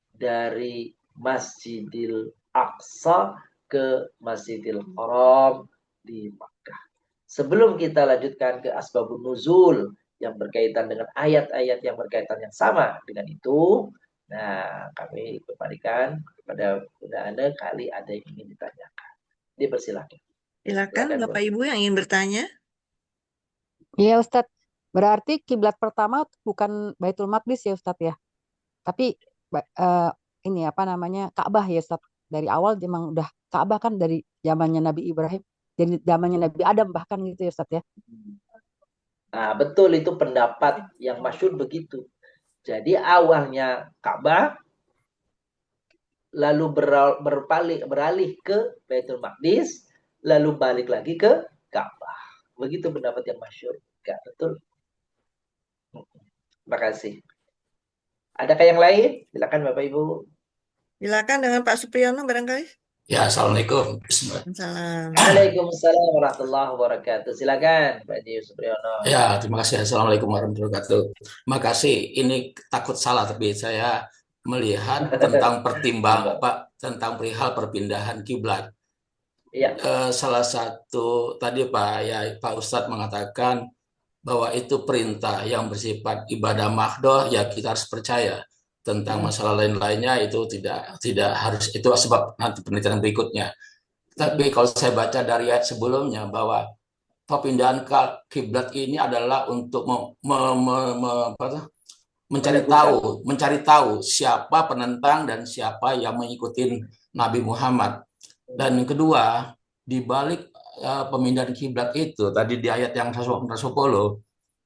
dari Masjidil Aqsa ke Masjidil Haram di Makkah. Sebelum kita lanjutkan ke asbabun nuzul yang berkaitan dengan ayat-ayat yang berkaitan yang sama dengan itu, nah kami kembalikan kepada Bunda Ana, kali ada yang ingin ditanyakan. Dipersilakan. Silakan Silakan, Bapak Bu. Ibu yang ingin bertanya. Iya Ustadz, berarti kiblat pertama bukan Baitul Maqdis ya Ustadz ya, tapi ini apa namanya Ka'bah ya Ustadz. Dari awal memang udah Ka'bah kan dari zamannya Nabi Ibrahim, dari zamannya Nabi Adam bahkan gitu ya Ustadz ya. Nah, betul itu pendapat yang masyhur begitu. Jadi awalnya Ka'bah, lalu beralih ke Baitul Maqdis, lalu balik lagi ke Ka'bah. Begitu pendapat yang masyhur. Enggak betul. Terima kasih. Adakah yang lain? Silakan Bapak Ibu. Silakan dengan Pak Supriyono barangkali. Ya, Assalamualaikum. Bismillah. Salam. Waalaikumsalam warahmatullahi wabarakatuh. Silakan Pak Haji Supriyono. Ya, terima kasih. Assalamualaikum warahmatullahi wabarakatuh. Terima kasih. Ini takut salah, tapi saya melihat tentang tentang perihal perpindahan kiblat. Iya. Salah satu tadi Pak Ustadz mengatakan bahwa itu perintah yang bersifat ibadah mahdoh, ya kita harus percaya. Tentang masalah lain-lainnya itu tidak harus, itu sebab nanti penelitian berikutnya. Tapi kalau saya baca dari ayat sebelumnya bahwa perpindahan kiblat ini adalah untuk mencari tahu siapa penentang dan siapa yang mengikuti Nabi Muhammad. Dan yang kedua, di balik pemindahan kiblat itu tadi di ayat yang 110,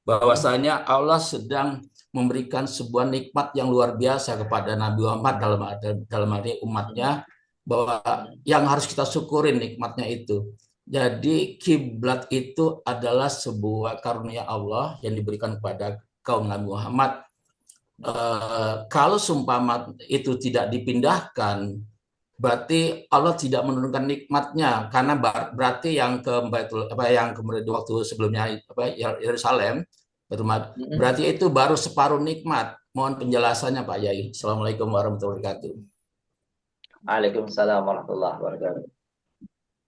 bahwasanya Allah sedang memberikan sebuah nikmat yang luar biasa kepada Nabi Muhammad dalam arti umatnya, bahwa yang harus kita syukurin nikmatnya itu. Jadi kiblat itu adalah sebuah karunia Allah yang diberikan kepada kaum Nabi Muhammad. Kalau sumpama itu tidak dipindahkan, berarti Allah tidak menurunkan nikmatnya, karena berarti yang ke kemudian waktu sebelumnya Yerusalem, berarti itu baru separuh nikmat. Mohon penjelasannya Pak Yai. Assalamualaikum warahmatullahi wabarakatuh. Waalaikumsalam warahmatullahi wabarakatuh.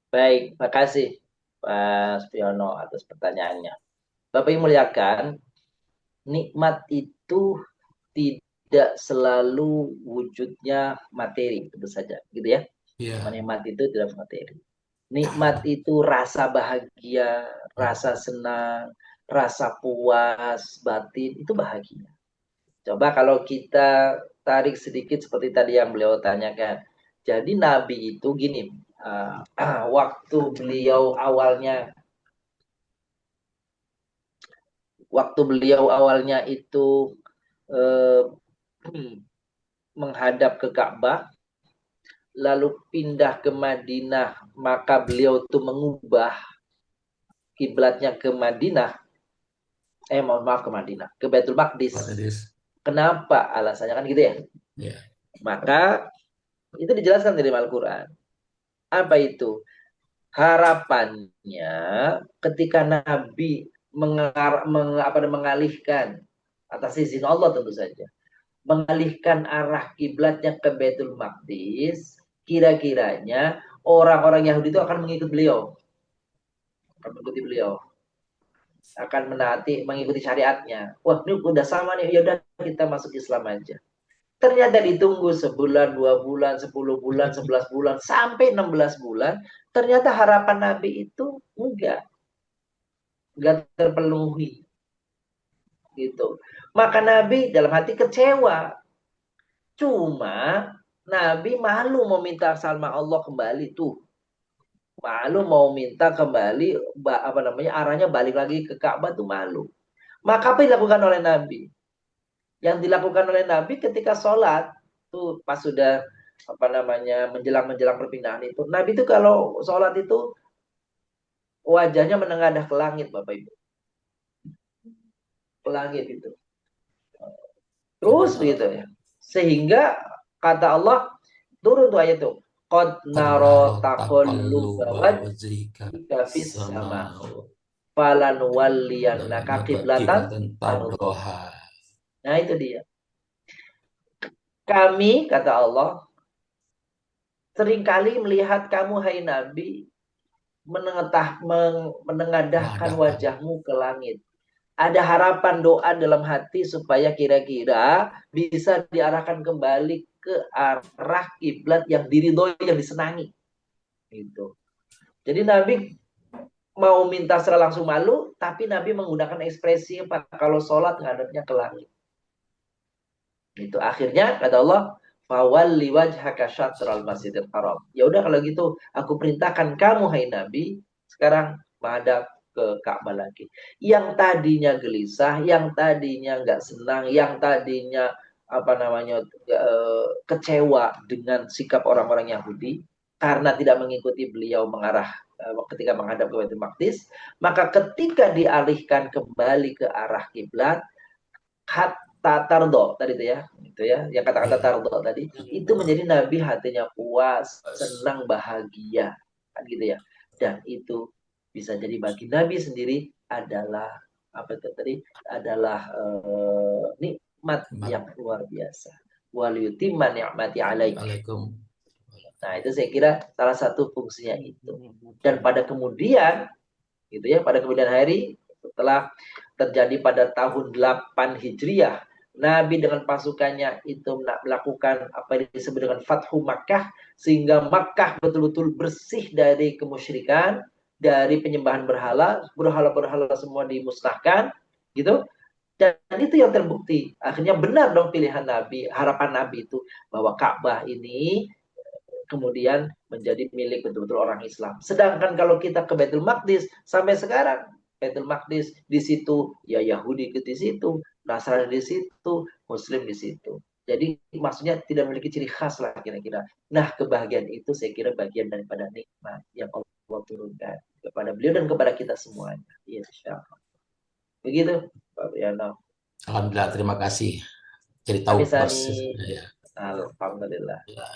Baik, makasih Pak Supriyono atas pertanyaannya. Bapak yang muliakan, nikmat itu tidak selalu wujudnya materi, tentu saja, gitu ya. Yeah. Nikmat itu tidak materi. Nikmat itu rasa bahagia, rasa senang, rasa puas batin, itu bahagia. Coba kalau kita tarik sedikit seperti tadi yang beliau tanyakan. Jadi Nabi itu gini, waktu beliau awalnya itu menghadap ke Ka'bah, lalu pindah ke Madinah, maka beliau itu mengubah kiblatnya ke Madinah. Ke Madinah, ke Baitul Maqdis. Kenapa? Alasannya kan gitu ya. Yeah. Maka itu dijelaskan dari Al-Quran. Apa itu? Harapannya ketika Nabi mengalihkan atas izin Allah tentu saja, mengalihkan arah kiblatnya ke Baitul Maqdis, kira-kiranya orang-orang Yahudi itu akan mengikuti beliau. Akan mengikuti syariatnya. Wah, ini udah sama nih, ya udah kita masuk Islam aja. Ternyata ditunggu sebulan, 2 bulan, 10 bulan, 11 bulan, sampai 16 bulan, ternyata harapan Nabi itu enggak terpenuhi. Gitu. Maka Nabi dalam hati kecewa. Cuma Nabi malu mau minta sama Allah kembali tuh. Malu mau minta kembali arahnya balik lagi ke Ka'bah tuh malu. Maka apa yang dilakukan oleh Nabi? Yang dilakukan oleh Nabi ketika sholat tuh pas sudah menjelang perpindahan itu, Nabi itu kalau sholat itu wajahnya menengadah ke langit, Bapak Ibu, ke langit itu terus begitu ya, sehingga kata Allah turun tuh ayat itu, qad Qad nara naro taqalluba taqalluba wajhika wajhika fis sama samau falanuwalliyannaka qiblatan kiblatan tardhaha. tardoha. Nah, itu dia. Kami, kata Allah, seringkali melihat kamu, hai Nabi, menengadahkan Menghadapkan. wajahmu ke langit. Ada harapan doa dalam hati supaya kira-kira bisa diarahkan kembali ke arah kiblat yang diridhoi, yang disenangi. Gitu. Jadi Nabi mau minta secara langsung malu, tapi Nabi menggunakan ekspresi kalau sholat ngadepnya ke langit. Itu akhirnya kata Allah, fawalli wajhaka syatral masjidil haram. Ya udah kalau gitu aku perintahkan kamu hai Nabi sekarang menghadap ke Ka'bah lagi. Yang tadinya gelisah, yang tadinya nggak senang, yang tadinya kecewa dengan sikap orang-orang Yahudi karena tidak mengikuti beliau mengarah ketika menghadap ke Baitul Maqdis, maka ketika dialihkan kembali ke arah kiblat, tardo tadi itu ya, yang kata-kata tardo tadi itu menjadi Nabi hatinya puas, senang, bahagia, kan gitu ya. Dan itu bisa jadi bagi Nabi sendiri adalah nikmat yang luar biasa. Waliyutimma ni'mati alaikum. Nah, itu saya kira salah satu fungsinya itu. Dan pada kemudian gitu ya, pada kemudian hari setelah terjadi pada tahun 8 Hijriah, Nabi dengan pasukannya itu melakukan apa yang disebut dengan Fathu Makkah, sehingga Makkah betul-betul bersih dari kemusyrikan, dari penyembahan berhala semua dimusnahkan, gitu. Dan itu yang terbukti. Akhirnya benar dong pilihan Nabi, harapan Nabi itu bahwa Ka'bah ini kemudian menjadi milik betul-betul orang Islam. Sedangkan kalau kita ke Baitul Maqdis sampai sekarang, Baitul Maqdis di situ ya Yahudi di situ, Nasrani di situ, Muslim di situ. Jadi maksudnya tidak memiliki ciri khas lah kira-kira. Nah, kebahagiaan itu saya kira bagian daripada nikmat yang Allah turunkan kepada beliau dan kepada kita semuanya. Insyaallah. Begitu, Pak Briano. Alhamdulillah, terima kasih. Jadi tahu persis. Ya. Alhamdulillah. Ya.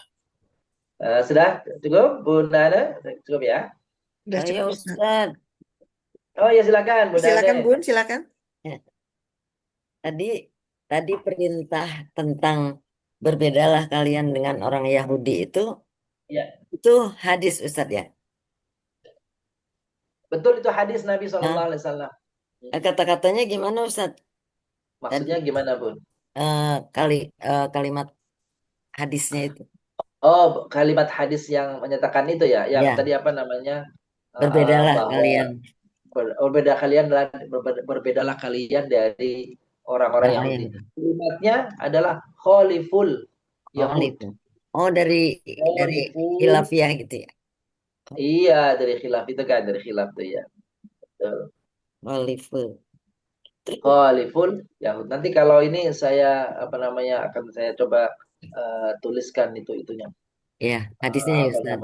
Sudah cukup, Bu Nana? Cukup ya? Udah Ayo cukup. Ustaz. Oh ya, silakan Bu Silakan Nana. Bun, silakan. Tadi perintah tentang berbedalah kalian dengan orang Yahudi Ya. itu hadis Ustaz ya. Betul, itu hadis Nabi SAW. Kata-katanya gimana Ustaz? Maksudnya gimana, Bu? Kalimat hadisnya itu. Oh, kalimat hadis yang menyatakan itu ya, yang Ya. tadi apa namanya? Berbedalah Bahwa kalian. Berbedalah kalian dari orang-orang Yang Yahudi. lain. Kalimatnya adalah khaliful Yahud. Oh, dari Khaliful. khilafiyah gitu ya. Iya, dari khilaf itu kan, dari khilaf tuh ya. Betul. Khaliful Yahud. Nanti kalau ini saya akan saya coba tuliskan itunya. Ya, hadisnya ya Ustaz.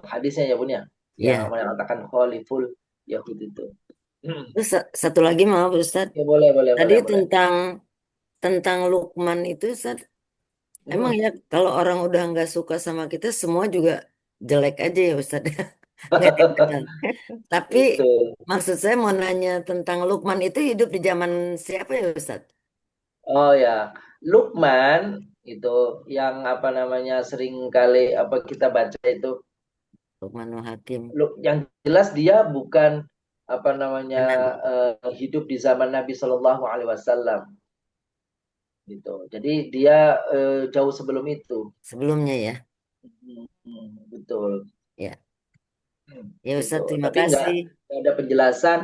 Hadisnya ya Bun ya. Yang mengatakan khaliful Yahud itu. Terus satu lagi maaf Ustaz. Ya, boleh. Tadi boleh. tentang Luqman itu Ustaz. Emang ya kalau orang udah nggak suka sama kita semua juga jelek aja ya Ustaz. Nggak dikenal. Tapi maksud saya mau nanya tentang Luqman itu hidup di zaman siapa ya Ustaz? Oh ya, Luqman itu yang sering kali kita baca itu. Luqmanul Hakim. Yang jelas dia bukan hidup di zaman Nabi Shallallahu Alaihi Wasallam. Gitu. Jadi dia jauh sebelum itu. Sebelumnya ya. Betul. Ya. Ya Ustaz, Gitu. terima Tapi kasih. nggak ada penjelasan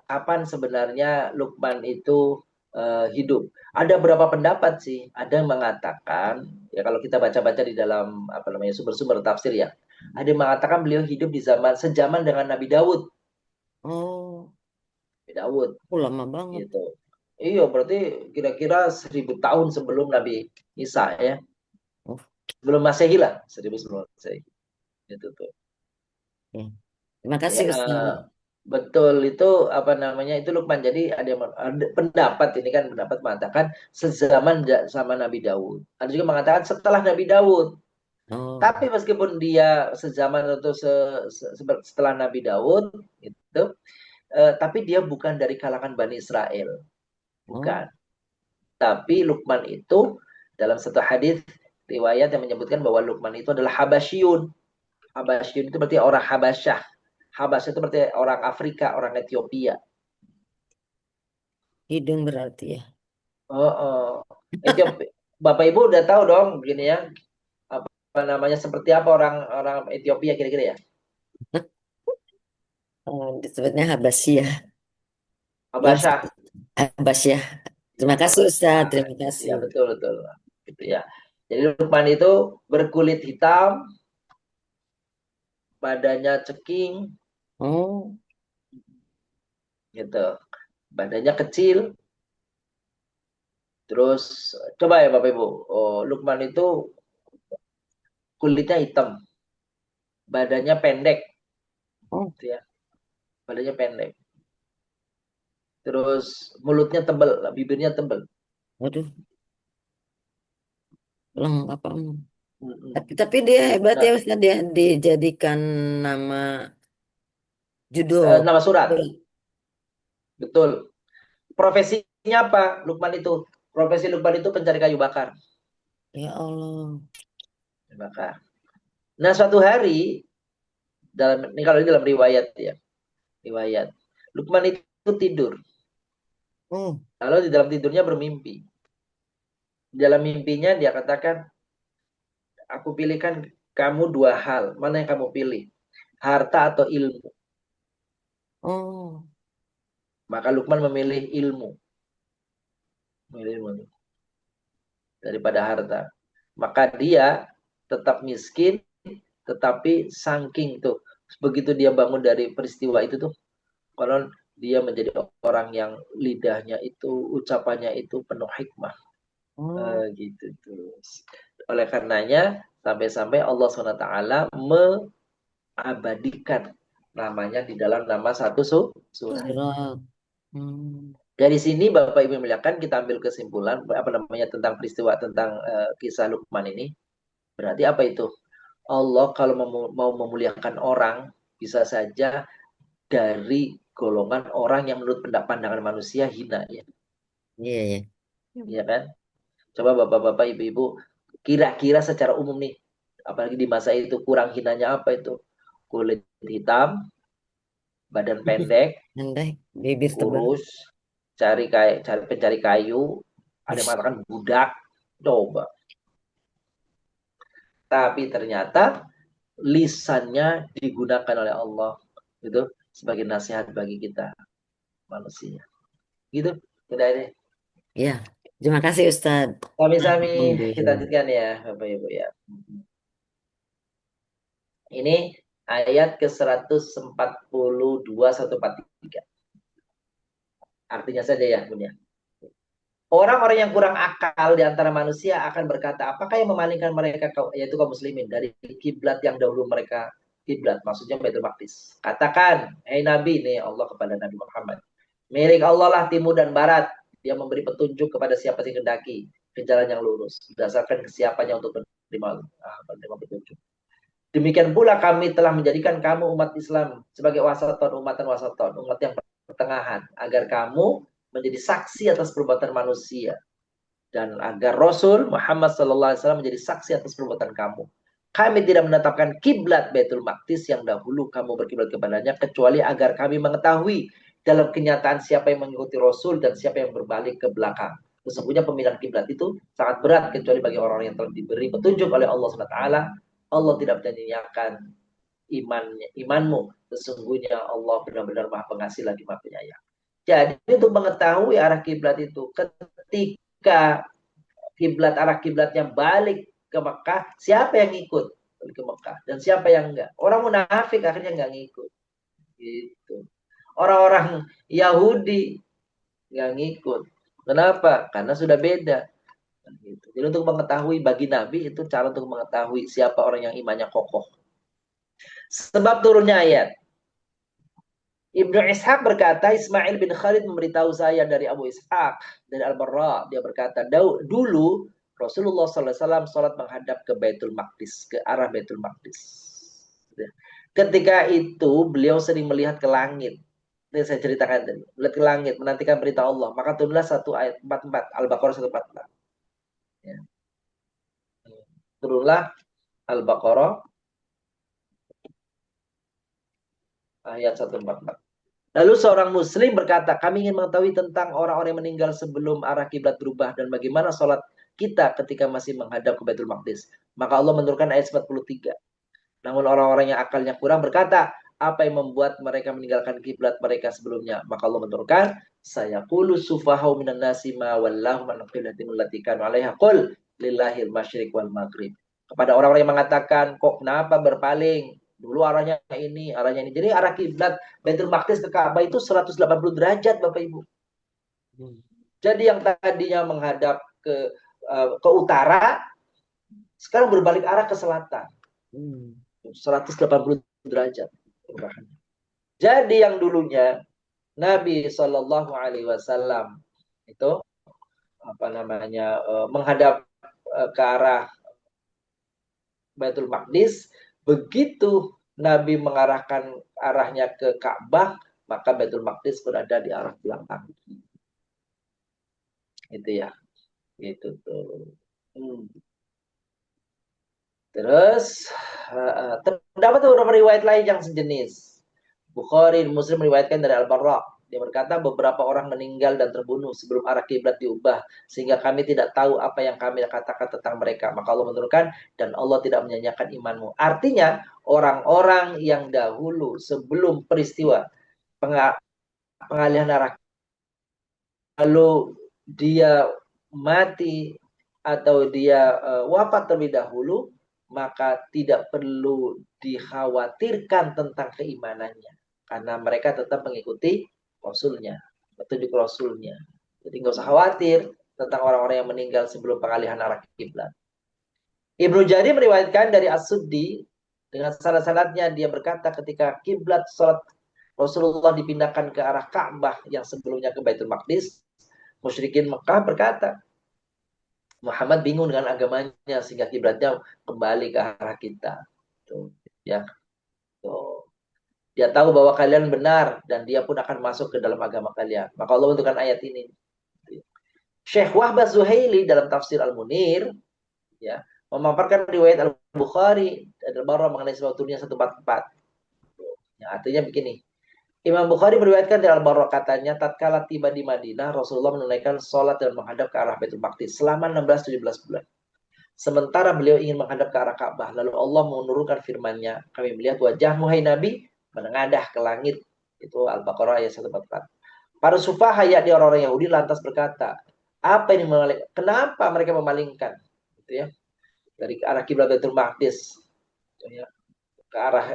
kapan sebenarnya Luqman itu hidup. Ada beberapa pendapat sih. Ada yang mengatakan ya kalau kita baca-baca di dalam sumber-sumber tafsir ya. Ada yang mengatakan beliau hidup di sejaman dengan Nabi Daud. Oh. Nabi Daud. Lama banget. Gitu. Iya, berarti kira-kira 1000 tahun sebelum Nabi Isa ya. Sebelum Masehi lah, 1000 sebelum Masehi. Itu tuh. Terima kasih Ustaz. Betul, itu itu Luqman. Jadi ada pendapat ini kan pendapat mengatakan sezaman sama Nabi Daud. Ada juga mengatakan setelah Nabi Daud. Oh, Tapi meskipun dia sezaman atau setelah Nabi Daud, gitu, tapi dia bukan dari kalangan Bani Israel, bukan. Tapi Luqman itu dalam satu hadis riwayat yang menyebutkan bahwa Luqman itu adalah Habasyun. Habasyun itu berarti orang Habasyah. Habasyah itu berarti orang Afrika, orang Ethiopia. hidung berarti ya. Oh. Ethiopia. Bapak Ibu udah tahu dong begini ya. Apa namanya, seperti apa orang Ethiopia kira-kira ya? Disebutnya Habasyah. Ya, Habasyah. Habasyah. Terima kasih Ustaz, terima Ya, kasih. betul. Gitu ya. Jadi Luqman itu berkulit hitam, badannya ceking, Oh, gitu. Badannya kecil. Terus coba ya Bapak Ibu, Luqman itu kulitnya hitam, badannya pendek, oh, gitu ya. Badannya pendek. Terus mulutnya tebal, bibirnya tebal. waduh, lengkap. Mm-mm. Tapi dia hebat ya Nah, Ustaz, dia dijadikan nama judul. nama surat, betul. Profesinya apa Luqman itu? Profesi Luqman itu pencari kayu bakar. Ya Allah. Bakar. Nah, suatu hari ini kalau ini dalam riwayat ya, riwayat. Luqman itu tidur. Lalu di dalam tidurnya bermimpi. Di dalam mimpinya dia katakan, aku pilihkan kamu dua hal. Mana yang kamu pilih? Harta atau ilmu? Maka Luqman memilih ilmu. Memilih ilmu daripada harta. Maka dia tetap miskin, tetapi saking tuh, begitu dia bangun dari peristiwa itu tuh, kalau dia menjadi orang yang lidahnya itu, ucapannya itu penuh hikmah. Gitu terus. Oleh karenanya, sampai-sampai Allah SWT mengabadikan namanya di dalam nama satu surat. Dari sini Bapak Ibu muliakan, kita ambil kesimpulan apa namanya tentang peristiwa tentang kisah Luqman ini. Berarti apa itu? Allah kalau mau memuliakan orang bisa saja dari golongan orang yang menurut pandangan manusia hina ya. Iya. Iya kan? Coba Bapak-bapak, Ibu-ibu, kira-kira secara umum nih, apalagi di masa itu kurang hinanya apa itu? Kulit hitam, badan pendek, bibir tebal. kurus, pencari kayu, ada yang mengatakan budak, coba. Tapi ternyata lisannya digunakan oleh Allah gitu sebagai nasihat bagi kita manusia. Gitu. Udah ini. Ya, terima kasih Ustaz. Sami-sami kita lanjutkan ya Bapak Ibu ya. Ini ayat ke-142 143. Artinya saja ya, Bun ya. Orang-orang yang kurang akal di antara manusia akan berkata, apakah yang memalingkan mereka, yaitu kaum muslimin, dari kiblat yang dahulu mereka kiblat, maksudnya Baitul Maqdis. Katakan, hai Nabi, nih Allah kepada Nabi Muhammad, milik Allah lah timur dan barat, dia memberi petunjuk kepada siapa yang kendaki ke jalan yang lurus, berdasarkan kesiapannya untuk menerima petunjuk. Demikian pula kami telah menjadikan kamu umat Islam sebagai wasaton, umat yang pertengahan, agar kamu menjadi saksi atas perbuatan manusia, dan agar Rasul Muhammad SAW menjadi saksi atas perbuatan kamu. Kami tidak menetapkan kiblat Baitul Maqdis yang dahulu kamu berkiblat kepadanya, kecuali agar kami mengetahui dalam kenyataan siapa yang mengikuti Rasul dan siapa yang berbalik ke belakang. Sesungguhnya pemilihan kiblat itu sangat berat, kecuali bagi orang-orang yang telah diberi petunjuk oleh Allah SWT. Allah tidak menyanyiakan imanmu. Sesungguhnya Allah benar-benar Maha Pengasih lagi Maha Penyayang. Jadi untuk mengetahui arah kiblat itu, ketika arah kiblatnya balik ke Mekah, siapa yang ikut ke Mekah dan siapa yang enggak? Orang munafik akhirnya enggak ngikut. Gitu. Orang-orang Yahudi enggak ngikut. Kenapa? Karena sudah beda. Gitu. Jadi untuk mengetahui, bagi Nabi itu cara untuk mengetahui siapa orang yang imannya kokoh. Sebab turunnya ayat. Ibnu Ishaq berkata, Ismail bin Khalid memberitahu saya dari Abu Ishaq, dari Al-Barra. Dia berkata, dulu Rasulullah SAW sholat menghadap ke Baitul Maqdis, ke arah Baitul Maqdis. Ketika itu beliau sering melihat ke langit. Ini saya ceritakan tadi. Melihat ke langit, menantikan perintah Allah. Maka turunlah satu ayat 44, Al-Baqarah 144. Ya. Turunlah Al-Baqarah ayat 144. Lalu seorang muslim berkata, kami ingin mengetahui tentang orang-orang yang meninggal sebelum arah kiblat berubah dan bagaimana sholat kita ketika masih menghadap ke Baitul Maqdis. Maka Allah menurunkan ayat 43. Namun orang-orang yang akalnya kurang berkata, apa yang membuat mereka meninggalkan kiblat mereka sebelumnya? Maka Allah menurunkan, sayaqulu sufahau minan nasi ma wallahu an qiblatin allati kanu 'alaiha qul lillahil masyriq wal maghrib. Kepada orang-orang yang mengatakan, kok kenapa berpaling? Dulu arahnya ini, arahnya ini. Jadi arah kiblat Baitul Maqdis ke Ka'bah itu 180 derajat, Bapak Ibu. Jadi yang tadinya menghadap ke utara, sekarang berbalik arah ke selatan. 180 derajat. Jadi yang dulunya Nabi Shallallahu Alaihi Wasallam itu menghadap ke arah Baitul Maqdis, begitu Nabi mengarahkan arahnya ke Ka'bah, maka Baitul Maqdis berada di arah belakang. Itu ya. Itu tuh. Terus terdapat beberapa riwayat lain yang sejenis. Bukhari dan Muslim meriwayatkan dari Al-Barra. Dia berkata beberapa orang meninggal dan terbunuh sebelum arah kiblat diubah sehingga kami tidak tahu apa yang kami katakan tentang mereka. Maka Allah menurunkan dan Allah tidak menyanyiakan imanmu. Artinya orang-orang yang dahulu sebelum peristiwa pengalihan arah lalu dia mati atau dia wafat terlebih dahulu, maka tidak perlu dikhawatirkan tentang keimanannya karena mereka tetap mengikuti Rasulnya, petunjuk Rasulnya. Jadi nggak usah khawatir tentang orang-orang yang meninggal sebelum pengalihan arah kiblat. Ibnu Jarir meriwayatkan dari As-Suddi dengan sanad-sanadnya, dia berkata ketika kiblat salat Rasulullah dipindahkan ke arah Ka'bah yang sebelumnya ke Baitul Maqdis, musyrikin Mekah berkata, Muhammad bingung dengan agamanya sehingga kiblatnya kembali ke arah kita. Tuh, ya. Tuh. Dia tahu bahwa kalian benar dan dia pun akan masuk ke dalam agama kalian. Maka Allah menentukan ayat ini. Syekh Wahbah Zuhaili dalam tafsir Al-Munir ya, memaparkan riwayat Al-Bukhari dan Al-Barra mengenai sebab turunnya 144. Ya, artinya begini. Imam Bukhari meriwayatkan dari Al-Barra, katanya tatkala tiba di Madinah, Rasulullah menunaikan sholat dan menghadap ke arah Baitul Maqdis selama 16-17 bulan. Sementara beliau ingin menghadap ke arah Ka'bah, lalu Allah menurunkan firman-Nya, kami melihat wajahmu hai Nabi menengadah ke langit. Itu Al-Baqarah ayat 144. Para sufahah yakni orang-orang Yahudi lantas berkata, apa ini kenapa mereka memalingkan gitu ya, dari arah kiblat Baitul Maqdis ya, ke arah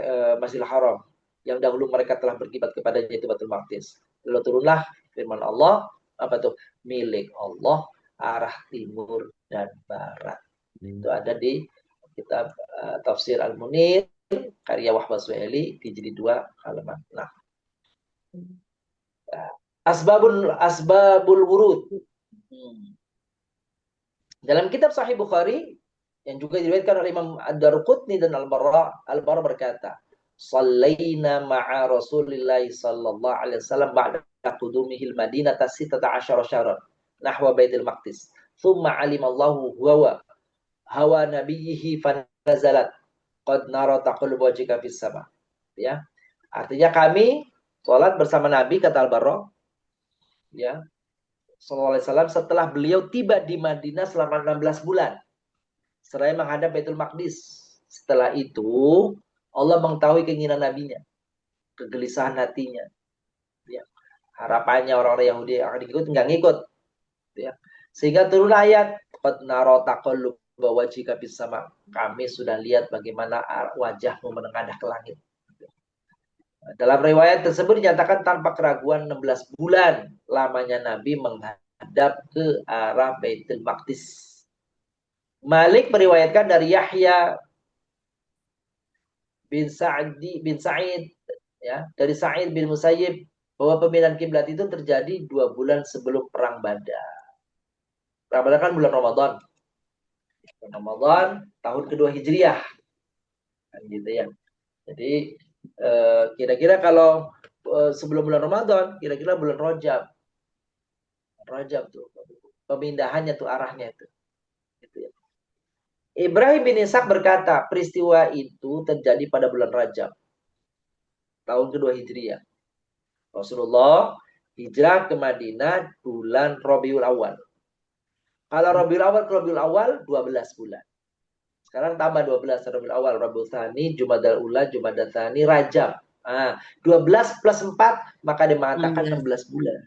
Masjidil Haram yang dahulu mereka telah berkiblat kepadanya, itu Baitul Maqdis. Lalu turunlah firman Allah, apa tuh? Milik Allah arah timur dan barat. Itu ada di kitab Tafsir Al-Munir karya Wahbah Zuhaili di jilid 2 halaman 6. Asbabul wurud. Dalam kitab Sahih Bukhari yang juga diriwayatkan oleh Imam Ad-Darqutni dan Al-Barra berkata, "Shallaina ma'a Rasulillah sallallahu alaihi wasallam ba'da qudumihil Madinata 16 syahran nahwa Baitul Maqdis. Tsumma 'alimallahu hawa nabiyhi fanazalat qad nara taqallub wajhika fis sama." Ya. Artinya kami sholat bersama Nabi, kata Al-Barra, ya, sallallahu alaihi wasallam, setelah beliau tiba di Madinah selama 16 bulan. Seraya menghadap Baitul Maqdis. Setelah itu Allah mengetahui keinginan nabinya, kegelisahan hatinya, ya, harapannya orang-orang Yahudi yang akan ikut nggak ngikut, ya. Sehingga turun ayat qad nara taqallub wajhika fis sama. Kami sudah lihat bagaimana wajahmu menengadah ke langit. Dalam riwayat tersebut dinyatakan tanpa keraguan 16 bulan lamanya Nabi menghadap ke arah Baitul Maqdis. Malik meriwayatkan dari Yahya bin Sa'id ya, dari Sa'id bin Musayyib bahwa pemindahan kiblat itu terjadi 2 bulan sebelum perang Badar. Perang Badar kan bulan Ramadan. Ramadan tahun kedua Hijriah. Kan gitu ya. Jadi kira-kira kalau sebelum bulan Ramadan, kira-kira bulan Rajab. Rajab tuh. Pemindahannya tuh arahnya itu. Gitu ya. Ibrahim bin Ishaq berkata, peristiwa itu terjadi pada bulan Rajab. Tahun kedua Hijriah. Rasulullah hijrah ke Madinah bulan Rabiul Awal. Kalau Rabiul Awal ke Rabiul Awal 12 bulan. Sekarang tambah 12 Rabiul Awal, Rabiul Tsani, Jumadal Ula, Jumadal Tsani, Rajab. 12 plus 4 maka dia mengatakan 16 bulan.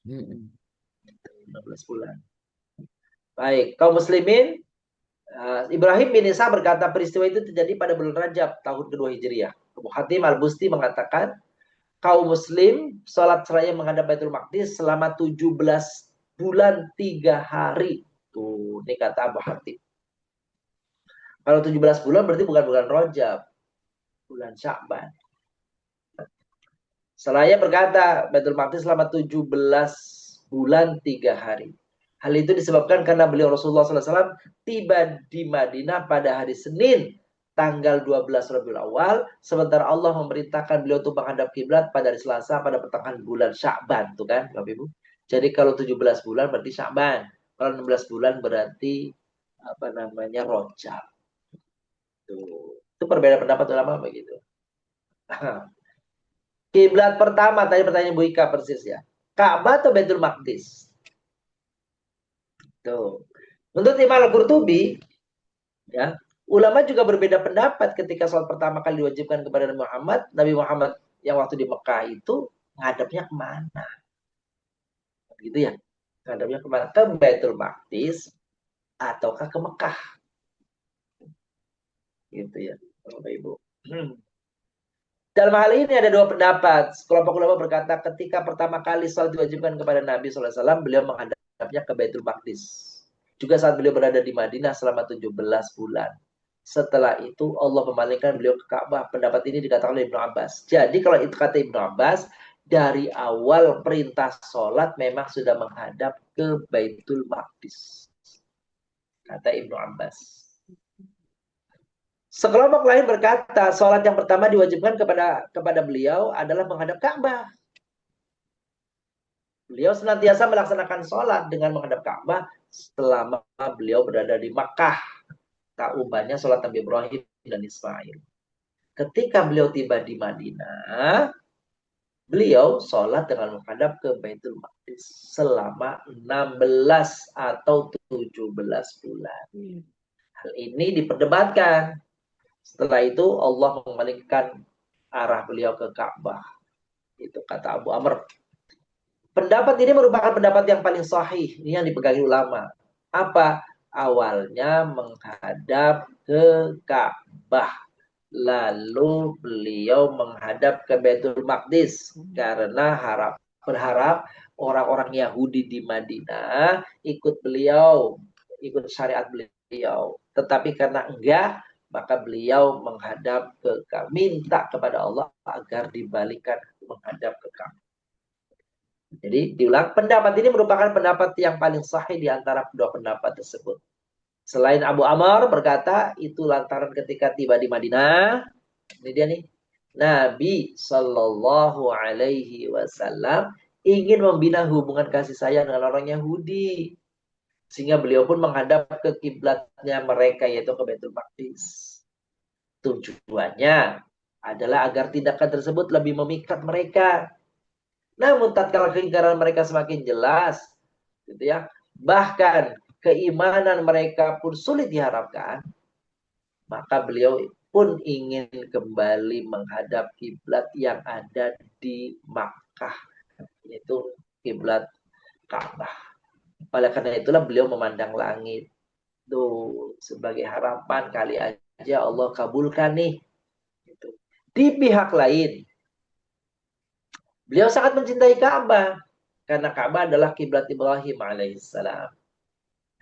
16 bulan. Baik, kaum muslimin, Ibrahim bin Ishaq berkata peristiwa itu terjadi pada bulan Rajab tahun kedua Hijriah. Abu Hatim Al-Busti mengatakan kaum muslim sholat seraya menghadap Baitul Maqdis selama 17 bulan 3 hari. Tuh, ini kata Abu Hatim. Kalau 17 bulan berarti bukan bulan Rajab, bulan Sya'ban. Seraya berkata Baitul Maqdis selama 17 bulan 3 hari. Hal itu disebabkan karena beliau Rasulullah SAW tiba di Madinah pada hari Senin tanggal 12 Rabiul Awal, sementara Allah memerintahkan beliau untuk menghadap kiblat pada hari Selasa pada pertengahan bulan Sya'ban, tuh kan, Bapak Ibu. Jadi kalau 17 bulan berarti Sya'ban, kalau 16 bulan berarti Rajab. Tuh. Itu perbedaan pendapat ulama begitu. Kiblat pertama tadi pertanyaan Bu Ika persis ya. Ka'bah atau Baitul Maqdis? Tuh. Menurut Imam Al-Qurtubi, ya, ulama juga berbeda pendapat ketika sholat pertama kali diwajibkan kepada Nabi Muhammad yang waktu di Mekah itu ngadepnya kemana? Gitu ya. Ngadepnya kemana? Ke Baitul Maqdis ataukah ke Mekah? Gitu ya, Bapak Ibu. Dalam hal ini ada dua pendapat. Kelompok ulama berkata ketika pertama kali sholat diwajibkan kepada Nabi SAW, beliau menghadapnya ke Baitul Maqdis. Juga saat beliau berada di Madinah selama 17 bulan. Setelah itu Allah memalingkan beliau ke Ka'bah. Pendapat ini dikatakan oleh Ibnu Abbas. Jadi kalau itu kata Ibnu Abbas, dari awal perintah sholat memang sudah menghadap ke Baitul Maqdis. Kata Ibnu Abbas. Sekelompok lain berkata, sholat yang pertama diwajibkan kepada beliau adalah menghadap Ka'bah. Beliau senantiasa melaksanakan sholat dengan menghadap Ka'bah selama beliau berada di Makkah. Tak ubahnya sholat Nabi Ibrahim dan Ismail. Ketika beliau tiba di Madinah, beliau sholat dengan menghadap ke Baitul Maqdis selama 16 atau 17 bulan. Hal ini diperdebatkan. Setelah itu Allah memalingkan arah beliau ke Ka'bah. Itu kata Abu Amr. Pendapat ini merupakan pendapat yang paling sahih. Ini yang dipegangi ulama. Apa? Awalnya menghadap ke Ka'bah. Lalu beliau menghadap ke Baitul Maqdis. Karena berharap orang-orang Yahudi di Madinah ikut beliau, ikut syariat beliau. Tetapi karena enggak, maka beliau menghadap ke Ka'bah, minta kepada Allah agar dibalikan menghadap ke Ka'bah. Jadi diulang, pendapat ini merupakan pendapat yang paling sahih di antara kedua pendapat tersebut. Selain Abu Amr berkata, itu lantaran ketika tiba di Madinah, ini dia nih, Nabi Shallallahu Alaihi Wasallam ingin membina hubungan kasih sayang dengan orang Yahudi. Sehingga beliau pun menghadap ke kiblatnya mereka, yaitu ke Baitul Maqdis. Tujuannya adalah agar tindakan tersebut lebih memikat mereka. Namun tatkala keingkaran mereka semakin jelas, gitu ya, bahkan keimanan mereka pun sulit diharapkan, maka beliau pun ingin kembali menghadap kiblat yang ada di Makkah, yaitu kiblat Ka'bah. Oleh karena itulah beliau memandang langit. Tuh, sebagai harapan kali aja Allah kabulkan nih. Gitu. Di pihak lain, beliau sangat mencintai Ka'bah. Karena Ka'bah adalah kiblat Ibrahim alaihissalam.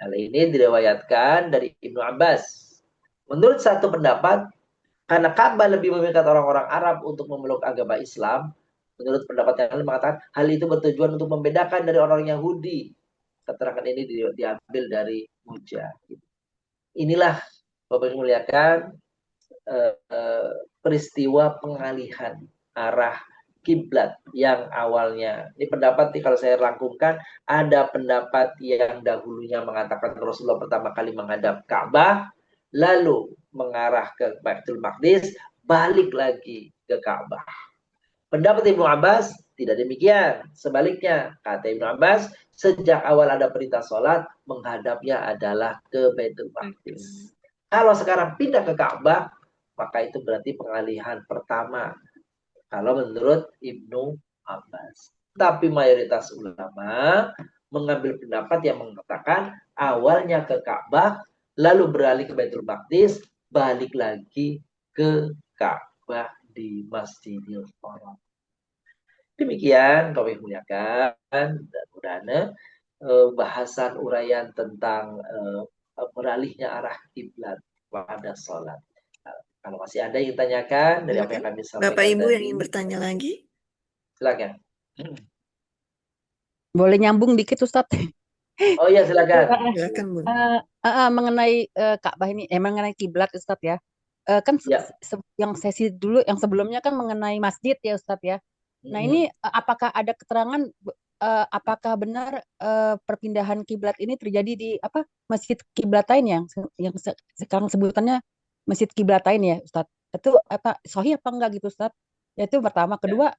Hal ini diriwayatkan dari Ibnu Abbas. Menurut satu pendapat, karena Ka'bah lebih memikat orang-orang Arab untuk memeluk agama Islam, menurut pendapat yang lain mengatakan hal itu bertujuan untuk membedakan dari orang Yahudi. Keterangan ini diambil dari Mujahid. inilah Bapak Ibu muliakan peristiwa pengalihan arah kiblat yang awalnya. Ini pendapat nih kalau saya rangkumkan, ada pendapat yang dahulunya mengatakan Rasulullah pertama kali menghadap Ka'bah, lalu mengarah ke Baitul Maqdis, balik lagi ke Ka'bah. Pendapat Ibnu Abbas tidak demikian. Sebaliknya, kata Ibnu Abbas, sejak awal ada perintah sholat, menghadapnya adalah ke Baitul Maqdis. Kalau sekarang pindah ke Ka'bah, maka itu berarti pengalihan pertama. Kalau menurut Ibnu Abbas. Tapi mayoritas ulama mengambil pendapat yang mengatakan awalnya ke Ka'bah, lalu beralih ke Baitul Maqdis, balik lagi ke Ka'bah di Masjidil Haram. Demikian kami muliakan dan mudah-mudahan bahasan uraian tentang beralihnya arah kiblat pada sholat. Kalau masih ada yang ditanyakan dari apa yang kami sampaikan Bapak Ibu yang tadi, ingin bertanya lagi? silakan. Boleh nyambung dikit Ustadz? Oh iya, silakan. Silakan, Bu. Mengenai Ka'bah ini, mengenai kiblat Ustadz ya. Kan Ya. yang sesi dulu, yang sebelumnya kan mengenai masjid ya Ustadz ya. Nah ini apakah ada keterangan, apakah benar perpindahan kiblat ini terjadi di masjid kiblatain yang sekarang sebutannya masjid kiblatain ya Ustadz? Itu sahih apa enggak gitu Ustadz? Ya, itu pertama. Kedua,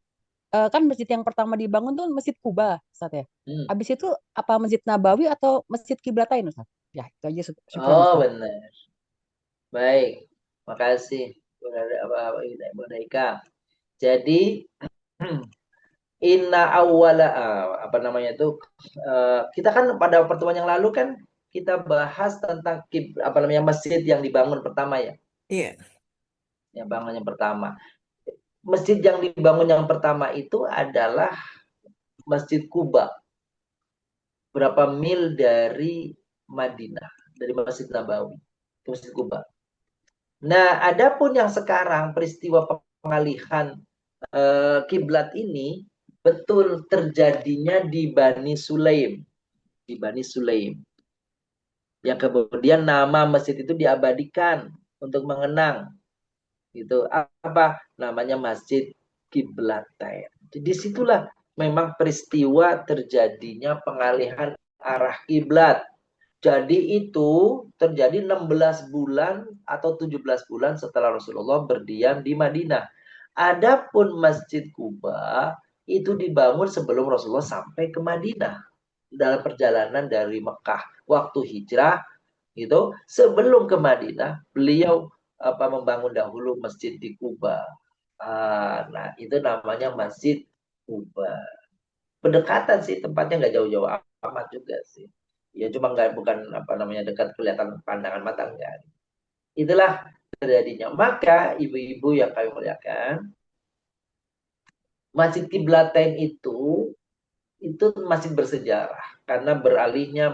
kan masjid yang pertama dibangun tuh Masjid Kuba Ustadz ya. Habis itu apa Masjid Nabawi atau Masjid Kiblatain Ustadz? Ya, itu aja. Syukran, Oh, Ustadz. benar. Baik, makasih Bu Daika. Jadi inna awwala kita kan pada pertemuan yang lalu kan kita bahas tentang masjid yang dibangun pertama ya. Iya. Yang bangun yang pertama. Masjid yang dibangun yang pertama itu adalah Masjid Kuba. Berapa mil dari Madinah, dari Masjid Nabawi, Masjid Kuba. Nah, adapun yang sekarang peristiwa pengalihan kiblat ini betul terjadinya di Bani Sulaim. Di Bani Sulaim. Yang kemudian nama masjid itu diabadikan untuk mengenang. Itu apa? Namanya Masjid Kiblatain. Di situlah memang peristiwa terjadinya pengalihan arah kiblat. Jadi itu terjadi 16 bulan atau 17 bulan setelah Rasulullah berdiam di Madinah. Adapun Masjid Kuba itu dibangun sebelum Rasulullah sampai ke Madinah. Dalam perjalanan dari Mekah waktu hijrah gitu, sebelum ke Madinah beliau membangun dahulu masjid di Kuba. Nah, itu namanya Masjid Kuba. Berdekatan sih, tempatnya nggak jauh-jauh amat juga sih. Ya cuma bukan dekat kelihatan pandangan mata enggak. Itulah terjadinya. Maka ibu-ibu yang kami muliakan, Masjid Kiblatain itu masjid bersejarah karena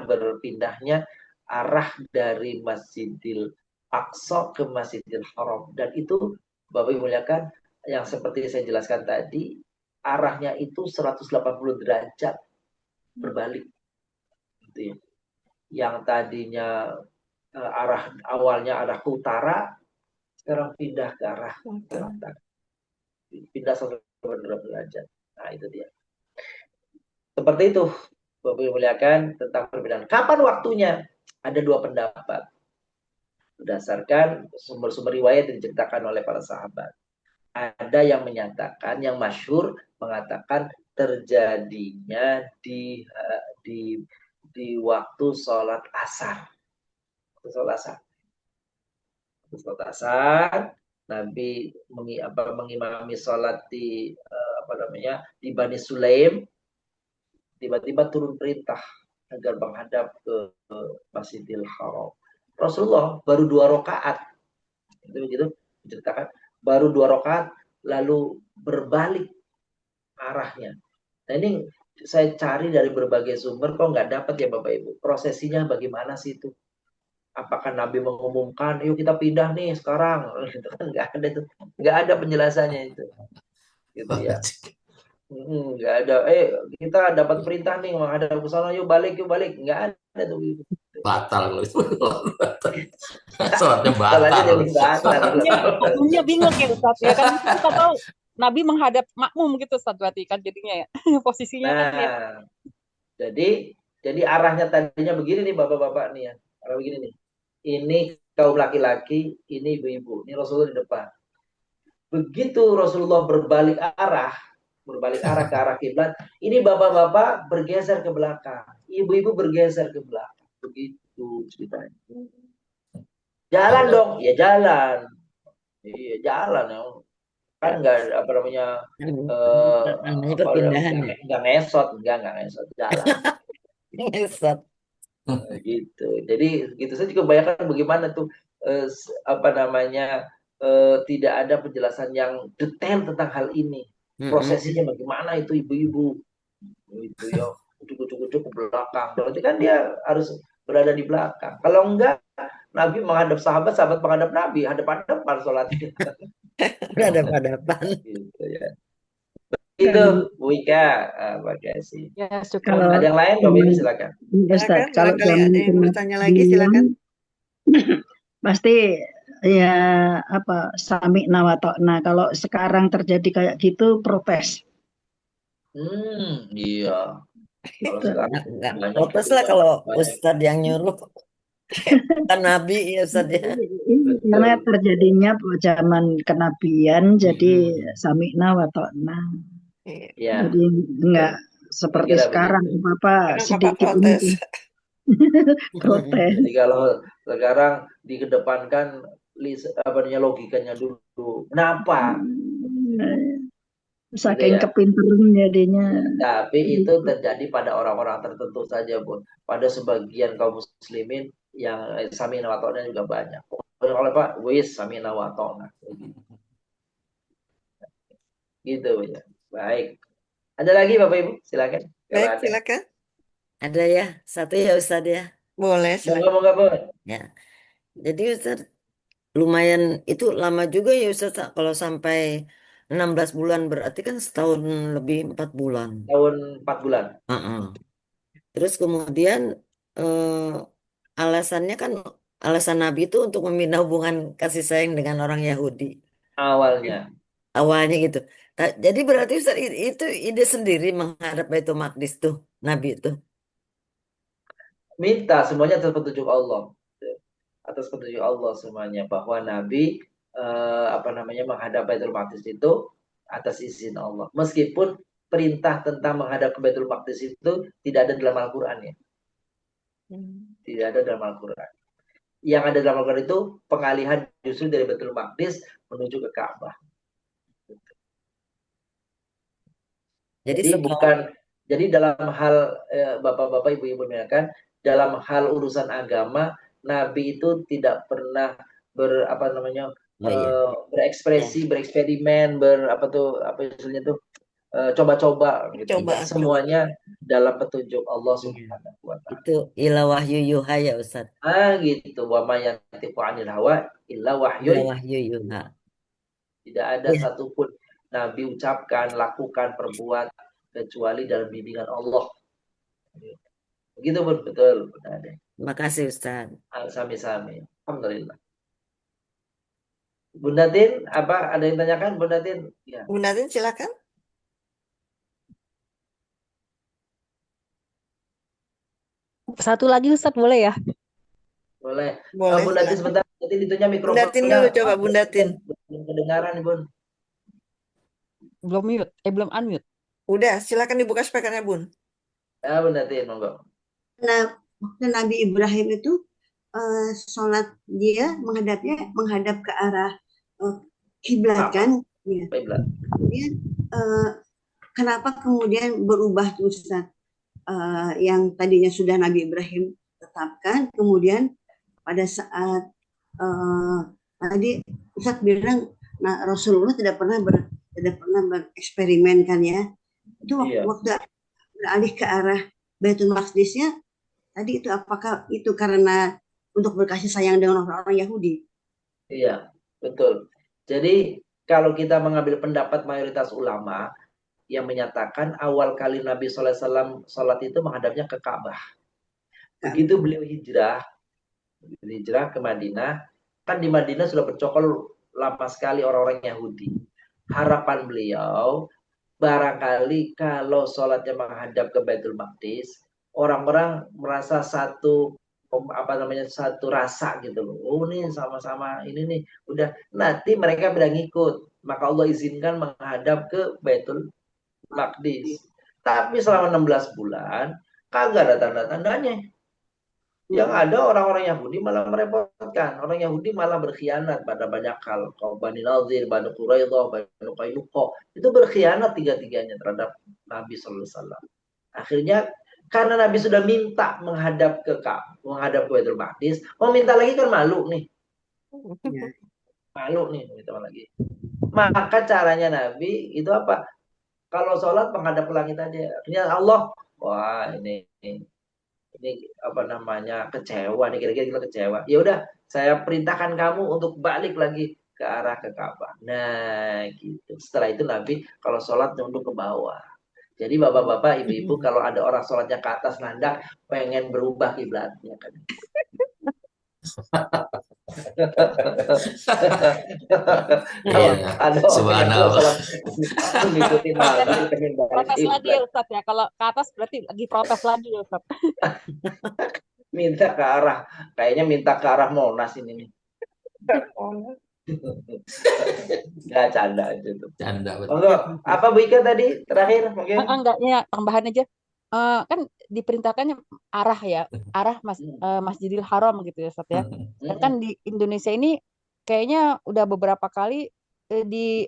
berpindahnya arah dari Masjidil Aqsa ke Masjidil Haram, dan itu Bapak Ibu muliakan yang seperti saya jelaskan tadi, arahnya itu 180 derajat berbalik. Gitu ya. Yang tadinya awalnya arah ke utara, sekarang pindah ke arah selatan. Pindah 180 derajat. Nah, itu dia. Seperti itu, Bapak Ibu muliakan, tentang perbedaan. Kapan waktunya? Ada dua pendapat. Berdasarkan sumber-sumber riwayat yang diceritakan oleh para sahabat. Ada yang menyatakan, yang masyhur mengatakan terjadinya di waktu sholat asar. Sholat asar, Nabi mengimami sholat di Bani Sulaim. Tiba-tiba turun perintah agar menghadap ke Masjidil Haram. Rasulullah baru 2 rakaat. Itu begitu diceritakan, baru 2 rakaat lalu berbalik arahnya. Nah, ini saya cari dari berbagai sumber, kok nggak dapat ya Bapak Ibu. Prosesinya bagaimana sih itu? Apakah Nabi mengumumkan, yuk kita pindah nih sekarang? Gitu kan, nggak ada itu, nggak ada penjelasannya itu. Gitu ya. Nggak ada. Kita dapat perintah nih menghadap ke sana, yuk balik, nggak ada tuh. batal kalau itu. Sholatnya Sholatnya batal. jadi batal. Makmumnya bingung ya Ustadz ya kan kita tahu Nabi menghadap makmum gitu Ustadz berarti kan jadinya ya posisinya kan ya. Nah, jadi arahnya tadinya begini nih bapak-bapak nih ya. Arah begini nih. Ini kaum laki-laki, ini ibu-ibu. Ini Rasulullah di depan. Begitu Rasulullah berbalik arah ke arah kiblat, ini bapak-bapak bergeser ke belakang, ibu-ibu bergeser ke belakang. Begitu ceritanya. Jalan dong, ya jalan. Iya, jalan ya. Kan nggak apa namanya namanya perpindahan ya. nggak ngesot, nggak ngesot, jalan. Ngesot. Gitu. Jadi gitu saya juga bayangkan bagaimana tuh apa namanya tidak ada penjelasan yang detail tentang hal ini. Prosesinya bagaimana itu ibu-ibu gitu ya, ucuk-ucuk ke belakang. Berarti kan dia harus berada di belakang. Kalau enggak, Nabi menghadap sahabat, sahabat menghadap Nabi, hadapan-hadapan sholatnya. Berhadapan-hadapan. Gitu ya. Itu Bu Ika, makasih. Ya, Kalau Ada yang lain, Mbak Bibi silakan. Ustaz, kalau barangkali ada zaman yang bertanya lagi, kenabian, silakan. pasti ya apa sami nawatokna. Kalau sekarang terjadi kayak gitu protes. Iya. Kalau Gitu. sekarang Nggak banyak protes juga lah kalau banyak. Ustadz yang nyuruh. Kan Nabi ya Ustadz ya. Karena terjadinya zaman kenabian, jadi sami nawatokna. Ya, Jadi enggak seperti kira sekarang begitu. apa Karena Bapak sedikit protes. ini protes. Jadi kalau sekarang dikedepankan apa namanya logikanya dulu. Kenapa? Saking ya. kepintaran jadinya. Tapi itu terjadi pada orang-orang tertentu saja, Bun. Pada sebagian kaum muslimin yang sami nawatona juga banyak. Pokoknya kalau Pak, wis sami nawatona. Gitu ya. Baik. Ada lagi Bapak Ibu? Silakan. Kalau Baik, ada. silakan. Ada ya, satu ya Ustadz ya. Boleh, silakan. Moga-moga, Bun. Ya. Jadi Ustadz lumayan itu lama juga ya Ustadz kalau sampai 16 bulan berarti kan setahun lebih 4 bulan. Tahun 4 bulan. Terus kemudian alasannya kan alasan Nabi itu untuk membina hubungan kasih sayang dengan orang Yahudi. Awalnya. Awalnya gitu. Jadi berarti Ustaz, itu ide sendiri menghadap Baitul Maqdis tuh Nabi itu. Minta semuanya atas petunjuk Allah. Atas petunjuk Allah semuanya bahwa Nabi apa namanya menghadap Baitul Maqdis itu atas izin Allah. Meskipun perintah tentang menghadap ke Baitul Maqdis itu tidak ada dalam Al-Qur'an ya. Tidak ada dalam Al-Qur'an. Yang ada dalam Al-Qur'an itu pengalihan justru dari Baitul Maqdis menuju ke Ka'bah. Jadi bukan dalam hal Bapak-bapak Ibu-ibu kan dalam hal urusan agama Nabi itu tidak pernah berekspresi, bereksperimen, apa istilahnya tuh coba-coba gitu. Semuanya dalam petunjuk Allah Subhanahu wa taala. Itu ila wahyu yuha ya Ustaz. Gitu. Wa may yantiqu 'anil hawa illa wahyu yuha. Tidak ada satupun Nabi ucapkan, lakukan, perbuat kecuali dalam bimbingan Allah. Begitu betul. Terima kasih Ustaz. Sami-sami. Alhamdulillah. Bunda Tin, apa ada yang tanyakan Bunda Tin? Ya. Bunda Tin silakan. Satu lagi Ustaz boleh ya? Boleh. Boleh. Bunda Tin sebentar. Nanti ditunya mikrofonnya. Bunda Tin dulu coba Bunda Tin. Belum kedengaran nih Bun. Belum mute, belum unmute. Udah, silakan dibuka speakernya Bun. Ya Bunda Tin, monggo. Nah, waktu Nabi Ibrahim itu sholat dia menghadap ke arah kiblat kan? Ya. Kemudian kenapa kemudian berubah tuh Ustaz? Yang tadinya sudah Nabi Ibrahim tetapkan, kemudian pada saat tadi Ustaz bilang, nah Rasulullah tidak pernah bereksperimen kan ya? Itu waktu beralih ke arah Baitul Maqdisnya tadi itu apakah itu karena untuk berkasih sayang dengan orang-orang Yahudi? Iya, betul. Jadi kalau kita mengambil pendapat mayoritas ulama yang menyatakan awal kali Nabi SAW sholat itu menghadapnya ke Ka'bah. Begitu beliau hijrah ke Madinah, kan di Madinah sudah bercokol lama sekali orang-orang Yahudi. Harapan beliau, barangkali kalau sholatnya menghadap ke Baitul Maqdis, orang-orang merasa satu satu rasa gitu loh. Oh nih sama-sama ini nih, udah nanti mereka pada ngikut. Maka Allah izinkan menghadap ke Baitul Maqdis. Tapi selama 16 bulan kagak ada tanda-tandanya. Yang ada orang-orang Yahudi malah merepotkan. Orang Yahudi malah berkhianat pada banyak hal. Kaum Bani Nadir, Bani Quraidah, Bani Qainuqa. Itu berkhianat tiga-tiganya terhadap Nabi Sallallahu Alaihi Wasallam. Akhirnya karena Nabi sudah minta menghadap ke Baitul Maqdis, mau minta lagi kan malu nih. Malu nih minta lagi. Maka caranya Nabi itu apa? Kalau sholat menghadap ke langit aja. Akhirnya Allah, wah ini apa namanya, kecewa nih, kira-kira kita kecewa. Ya udah, saya perintahkan kamu untuk balik lagi ke arah ke Ka'bah. Nah, gitu. Setelah itu Nabi kalau sholat nunduk ke bawah. Jadi bapak-bapak, ibu-ibu, kalau ada orang sholatnya ke atas landak, pengen berubah kiblatnya kan. Kalau ada orang yang sholat mengikuti Nabi, pengen balik Protes lagi ya kiblat. Ustadz ya. Kalau ke atas berarti lagi protes lagi ya Ustadz. Minta ke arah, kayaknya minta ke arah Monas ini nih. Nggak canda aja tuh. Canda betul. Monggo, apa Bu Ika tadi terakhir mungkin? Enggak, ya tambahan aja. Kan diperintahkannya arah ya, arah Masjidil Haram gitu ya Ustadz ya. Dan kan di Indonesia ini kayaknya udah beberapa kali di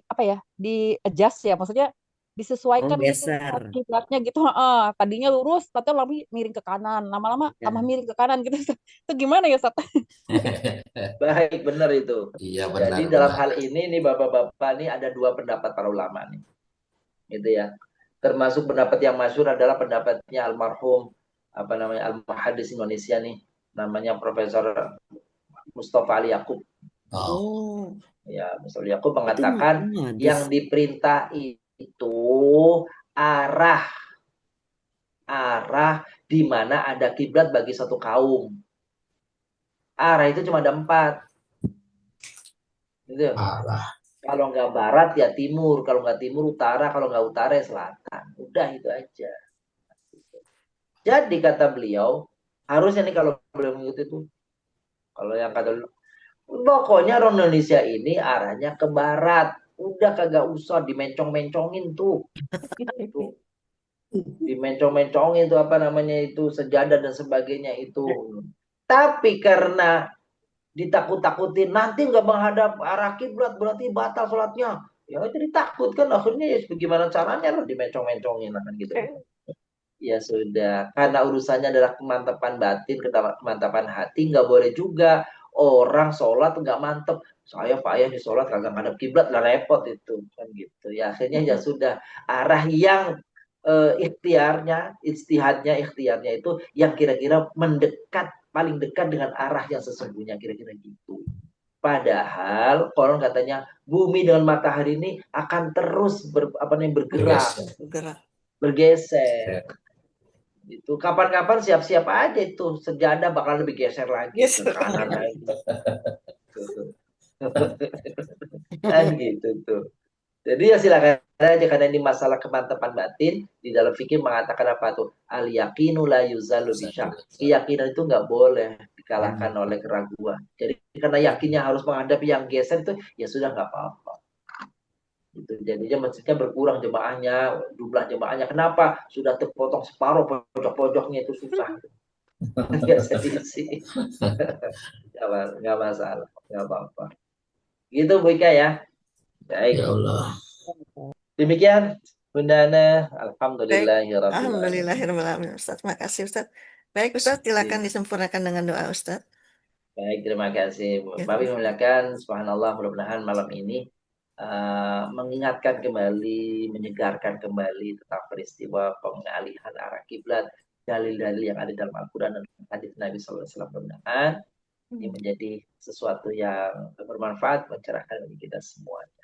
adjust ya, maksudnya disesuaikan gitu Geser. kiblatnya gitu. Tadinya lurus, tapi lama miring ke kanan, lama-lama tambah miring ke kanan gitu. Itu gimana ya Ustadz? Baik, benar itu. Iya benar. Jadi dalam hal ini nih bapak-bapak nih ada dua pendapat para ulama nih, gitu ya. Termasuk pendapat yang masyhur adalah pendapatnya almarhum al-muhaddis Indonesia nih, namanya Profesor Mustafa Ali Yaqub. Oh, Ya, Mustafa Ali Yaqub itu mengatakan hadis. yang diperintah itu arah di mana ada kiblat bagi satu kaum. Arah itu cuma ada 4. Gitu. Arah. Kalau nggak barat ya timur, kalau nggak timur utara, kalau nggak utara ya selatan. Udah itu aja. Jadi kata beliau, harusnya nih kalau beliau mengikuti itu, kalau yang kata beliau, pokoknya orang Indonesia ini arahnya ke barat. Udah kagak usah dimencong-mencongin tuh. Gitu. Dimencong-mencongin tuh apa namanya itu, sejadah dan sebagainya itu. Tapi karena ditakut-takutin nanti nggak menghadap arah kiblat berarti batal sholatnya, ya jadi takut kan, akhirnya ya bagaimana caranya loh dimencong-mencongin kan gitu. Ya sudah, karena urusannya adalah kemantapan batin, kemantapan hati, nggak boleh juga orang sholat nggak mantep. Saya payah di sholat kagak ngadep kiblat lah, repot itu kan gitu. Ya akhirnya ya sudah, arah yang ikhtiarnya itu yang kira-kira mendekat, paling dekat dengan arah yang sesungguhnya, kira-kira gitu. Padahal konon katanya bumi dengan matahari ini akan terus bergeser. Itu kapan-kapan siap-siap aja itu sejadah bakal lebih geser lagi ke kanan lagi. Kan gitu tuh. Jadi ya silakan aja, karena ini masalah kemantapan batin. Di dalam fikih mengatakan apa tuh? Al yaqinu la yuzalu bisyak. Keyakinan itu nggak boleh dikalahkan oleh keraguan. Jadi karena yakinnya harus menghadapi yang geser itu, ya sudah nggak apa-apa. Gitu. Jadinya masjidnya berkurang jemaahnya, jumlah jemaahnya. Kenapa? Sudah terpotong separuh, pojok-pojoknya itu susah. Nggak diisi. Nggak masalah, nggak apa-apa. Gitu Bu Ika ya. Baik. Ya Allah. Demikian Bunda Ana, alhamdulillahirabbil Alhamdulillahirrahmanirrahim. Ustaz, makasih Ustaz. Baik Ustaz, silakan disempurnakan dengan doa Ustaz. Baik, terima kasih. Ya. Bapak memulakan, subhanallah, mudah-mudahan malam ini mengingatkan kembali, menyegarkan kembali tentang peristiwa pengalihan arah kiblat, dalil-dalil yang ada dalam Al-Quran dan hadis Nabi SAW. Mudah-mudahan ini menjadi sesuatu yang bermanfaat, mencerahkan bagi kita semuanya.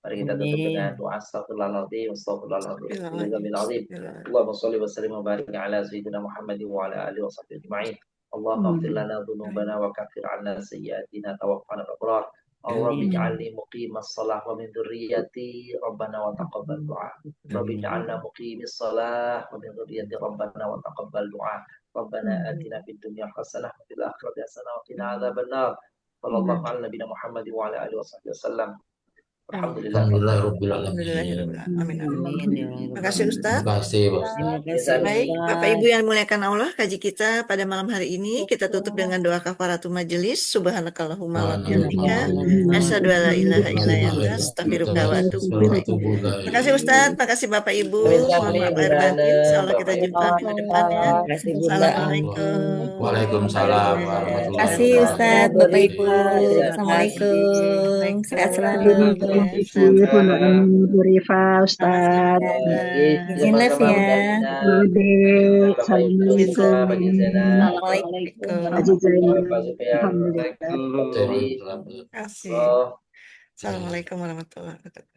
Mari kita tutup dengan doa astagfirullahaladzim, astagfirullahaladzim. Allahumma sholli wa sallim wa barik ala sayyidina Muhammad wa ala alihi wa sahbihi ajma'in. Allahumma ighfir lana dhunubana wa kaffir 'anna sayyi'atina tawaffana abrar. Rabbi ij'alni muqimas shalah wa min dzurriyyati rabbana wa taqabbal du'a. Rabbi ij'alna muqimis shalah wa min dzurriyyati rabbana wa taqabbal du'a. Rabbana atina fid dunya hasanah wa fil akhirati hasanah wa qina adzabannar. Sallallahu ala nabiyina Muhammad wa ala alihi wasallam. Alhamdulillah. Alhamdulillahirabbil alamin. Alhamdulillahirabbil alamin. Amin ya Terima Allah. kasih Ustaz. Terima kasih, Bos. Terima kasih Baik, Ustaz. Bapak Ibu yang dimuliakan Allah, kaji kita pada malam hari ini kita tutup dengan doa kafaratul majelis. Subhanakallahumma wa bihamdika, asyhadu an la ilaha illa anta, astaghfiruka wa atubu ilaik. Terima kasih Ustaz, terima kasih Bapak Ibu. Mohon maaf lahir batin. Insyaallah kita jumpa minggu depan ya. Terima kasih Bunda. Assalamualaikum. Waalaikumsalam warahmatullahi Terima kasih wabarakatuh. Ustadz, Bu Bapak Rika. Ibu. Terima Assalamualaikum. Sehat selalu. Terima kasih Pondok Ilmu Bu Rifa, Ustaz. Izin live ya. Adik, Assalamualaikum. Assalamualaikum. Haji Zainal. Alhamdulillah. Alhamdulillah. Terima kasih. Assalamualaikum warahmatullahi wabarakatuh.